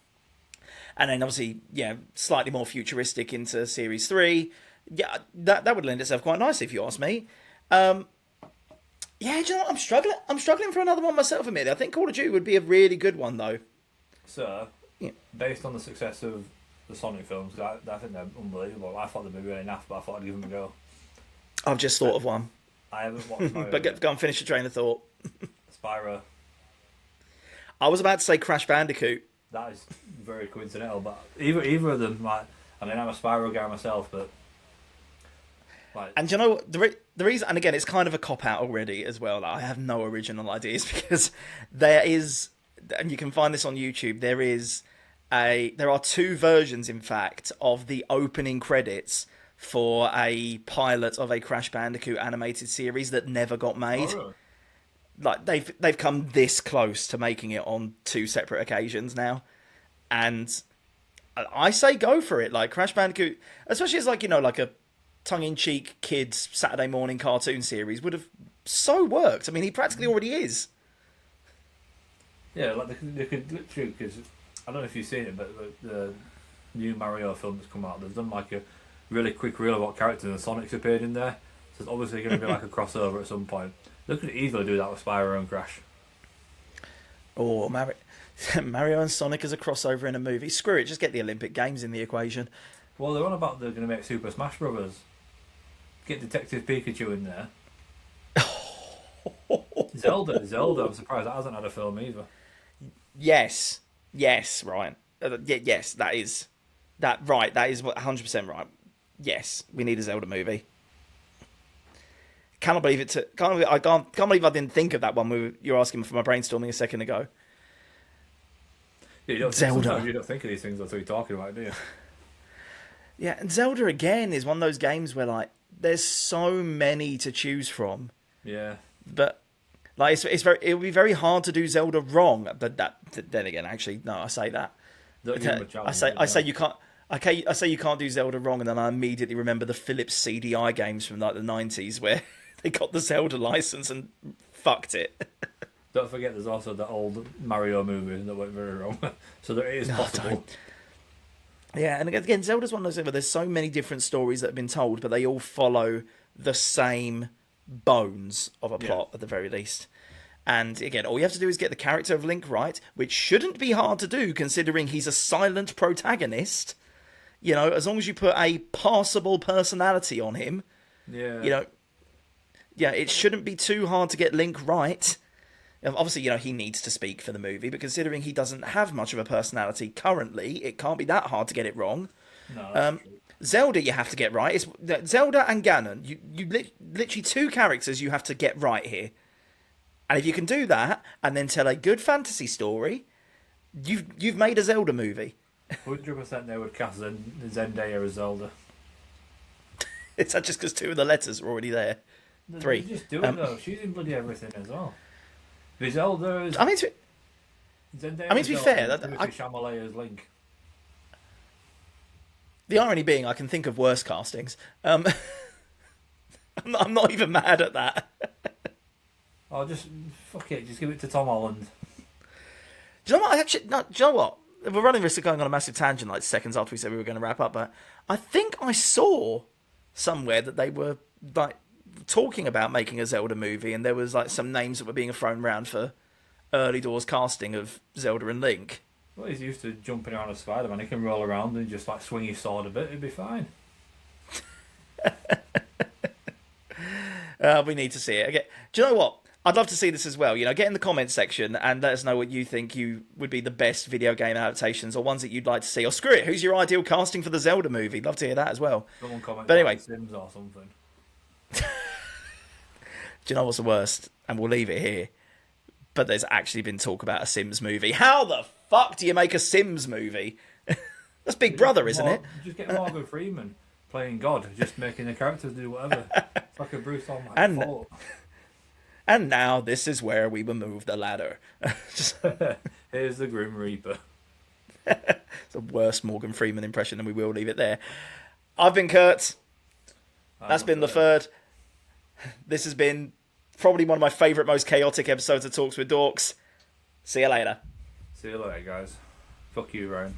[SPEAKER 2] then obviously, slightly more futuristic into Series 3. Yeah, that would lend itself quite nicely if you ask me. Do you know what? I'm struggling for another one myself, admittedly. I think Call of Duty would be a really good one, though.
[SPEAKER 1] So, based on the success of the Sonic films, I think they're unbelievable. I thought they'd be really naff, but I thought I'd give them a go.
[SPEAKER 2] I've just thought of one.
[SPEAKER 1] I haven't watched Mario.
[SPEAKER 2] But go and finish your train of thought.
[SPEAKER 1] Spyro.
[SPEAKER 2] I was about to say Crash Bandicoot.
[SPEAKER 1] That is very coincidental, but either of them, like, I mean, I'm a Spyro guy myself, but like,
[SPEAKER 2] and you know what, the reason, and again, it's kind of a cop out already as well. Like, I have no original ideas because there is, and you can find this on YouTube. There are 2 versions, in fact, of the opening credits for a pilot of a Crash Bandicoot animated series that never got made.
[SPEAKER 1] Oh, really?
[SPEAKER 2] Like they've come this close to making it on 2 separate occasions now, and I say go for it. Like Crash Bandicoot, especially as like like a tongue-in-cheek kids Saturday morning cartoon series, would have so worked. I mean, he practically already is.
[SPEAKER 1] Yeah, like they could literally, because I don't know if you've seen it, but the new Mario film that's come out, they've done like a really quick reel of what characters and Sonic's appeared in there. So it's obviously going to be like a crossover at some point. They could easily do that with Spyro and Crash.
[SPEAKER 2] Or Mario and Sonic as a crossover in a movie. Screw it, just get the Olympic Games in the equation.
[SPEAKER 1] Well, they're on about they're going to make Super Smash Brothers. Get Detective Pikachu in there. Zelda. I'm surprised that hasn't had a film either.
[SPEAKER 2] Yes, Ryan. Yes, that is 100% right. Yes, we need a Zelda movie. Can't believe I can't believe I didn't think of that one. You were asking for my brainstorming a second ago.
[SPEAKER 1] Yeah, you don't
[SPEAKER 2] Zelda.
[SPEAKER 1] You don't think of these things until you're talking about it, do you?
[SPEAKER 2] Yeah, and Zelda again is one of those games where like there's so many to choose from.
[SPEAKER 1] Yeah.
[SPEAKER 2] But like it would be very hard to do Zelda wrong. But then again, actually, no, I say that. I say you can't. Okay, I say you can't do Zelda wrong, and then I immediately remember the Philips CDI games from like the 90s where they got the Zelda license and fucked it.
[SPEAKER 1] Don't forget, there's also the old Mario movie that went very wrong. So there is possible.
[SPEAKER 2] Yeah, and again, Zelda's one of those where there's so many different stories that have been told, but they all follow the same bones of a plot at the very least. And again, all you have to do is get the character of Link right, which shouldn't be hard to do considering he's a silent protagonist. You know, as long as you put a passable personality on him, it shouldn't be too hard to get Link right. Obviously, he needs to speak for the movie, but considering he doesn't have much of a personality currently, it can't be that hard to get it wrong.
[SPEAKER 1] No, that's true.
[SPEAKER 2] Zelda, you have to get right. It's Zelda and Ganon. You literally two characters you have to get right here. And if you can do that and then tell a good fantasy story, you've made a Zelda movie.
[SPEAKER 1] 100% they would cast Zendaya as Zelda.
[SPEAKER 2] Is that just because two of the letters are already there? Three.
[SPEAKER 1] They just do it though. She's in bloody everything as well. The Zelda is...
[SPEAKER 2] Zendaya to be fair,
[SPEAKER 1] Chalamet as Link.
[SPEAKER 2] The irony being, I can think of worse castings. I'm not even mad at that.
[SPEAKER 1] Oh, just fuck it. Just give it to Tom Holland.
[SPEAKER 2] Do you know what? Do you know what? We're running risk of going on a massive tangent like seconds after we said we were going to wrap up, but I think I saw somewhere that they were like talking about making a Zelda movie, and there was like some names that were being thrown around for early doors casting of Zelda and Link.
[SPEAKER 1] Well, he's used to jumping around as Spider-Man. He can roll around and just like swing his sword a bit. It'd be fine.
[SPEAKER 2] We need to see it. Okay. Do you know what? I'd love to see this as well. Get in the comments section and let us know what you think would be the best video game adaptations or ones that you'd like to see. Or screw it, who's your ideal casting for the Zelda movie? Love to hear that as well.
[SPEAKER 1] Someone comment
[SPEAKER 2] but anyway,
[SPEAKER 1] Sims or something.
[SPEAKER 2] Do you know what's the worst? And we'll leave it here. But there's actually been talk about a Sims movie. How the fuck do you make a Sims movie? That's Big Brother, isn't it?
[SPEAKER 1] Just get Morgan Freeman playing God, just making the characters do whatever. It's like a Bruce Almighty fault.
[SPEAKER 2] And now this is where we will move the ladder.
[SPEAKER 1] Here's the Grim Reaper.
[SPEAKER 2] It's the worst Morgan Freeman impression, and we will leave it there. I've been Kurt. That's been Laferde. This has been probably one of my favourite, most chaotic episodes of Talks with Dorks. See you later.
[SPEAKER 1] See you later, guys. Fuck you, Ryan.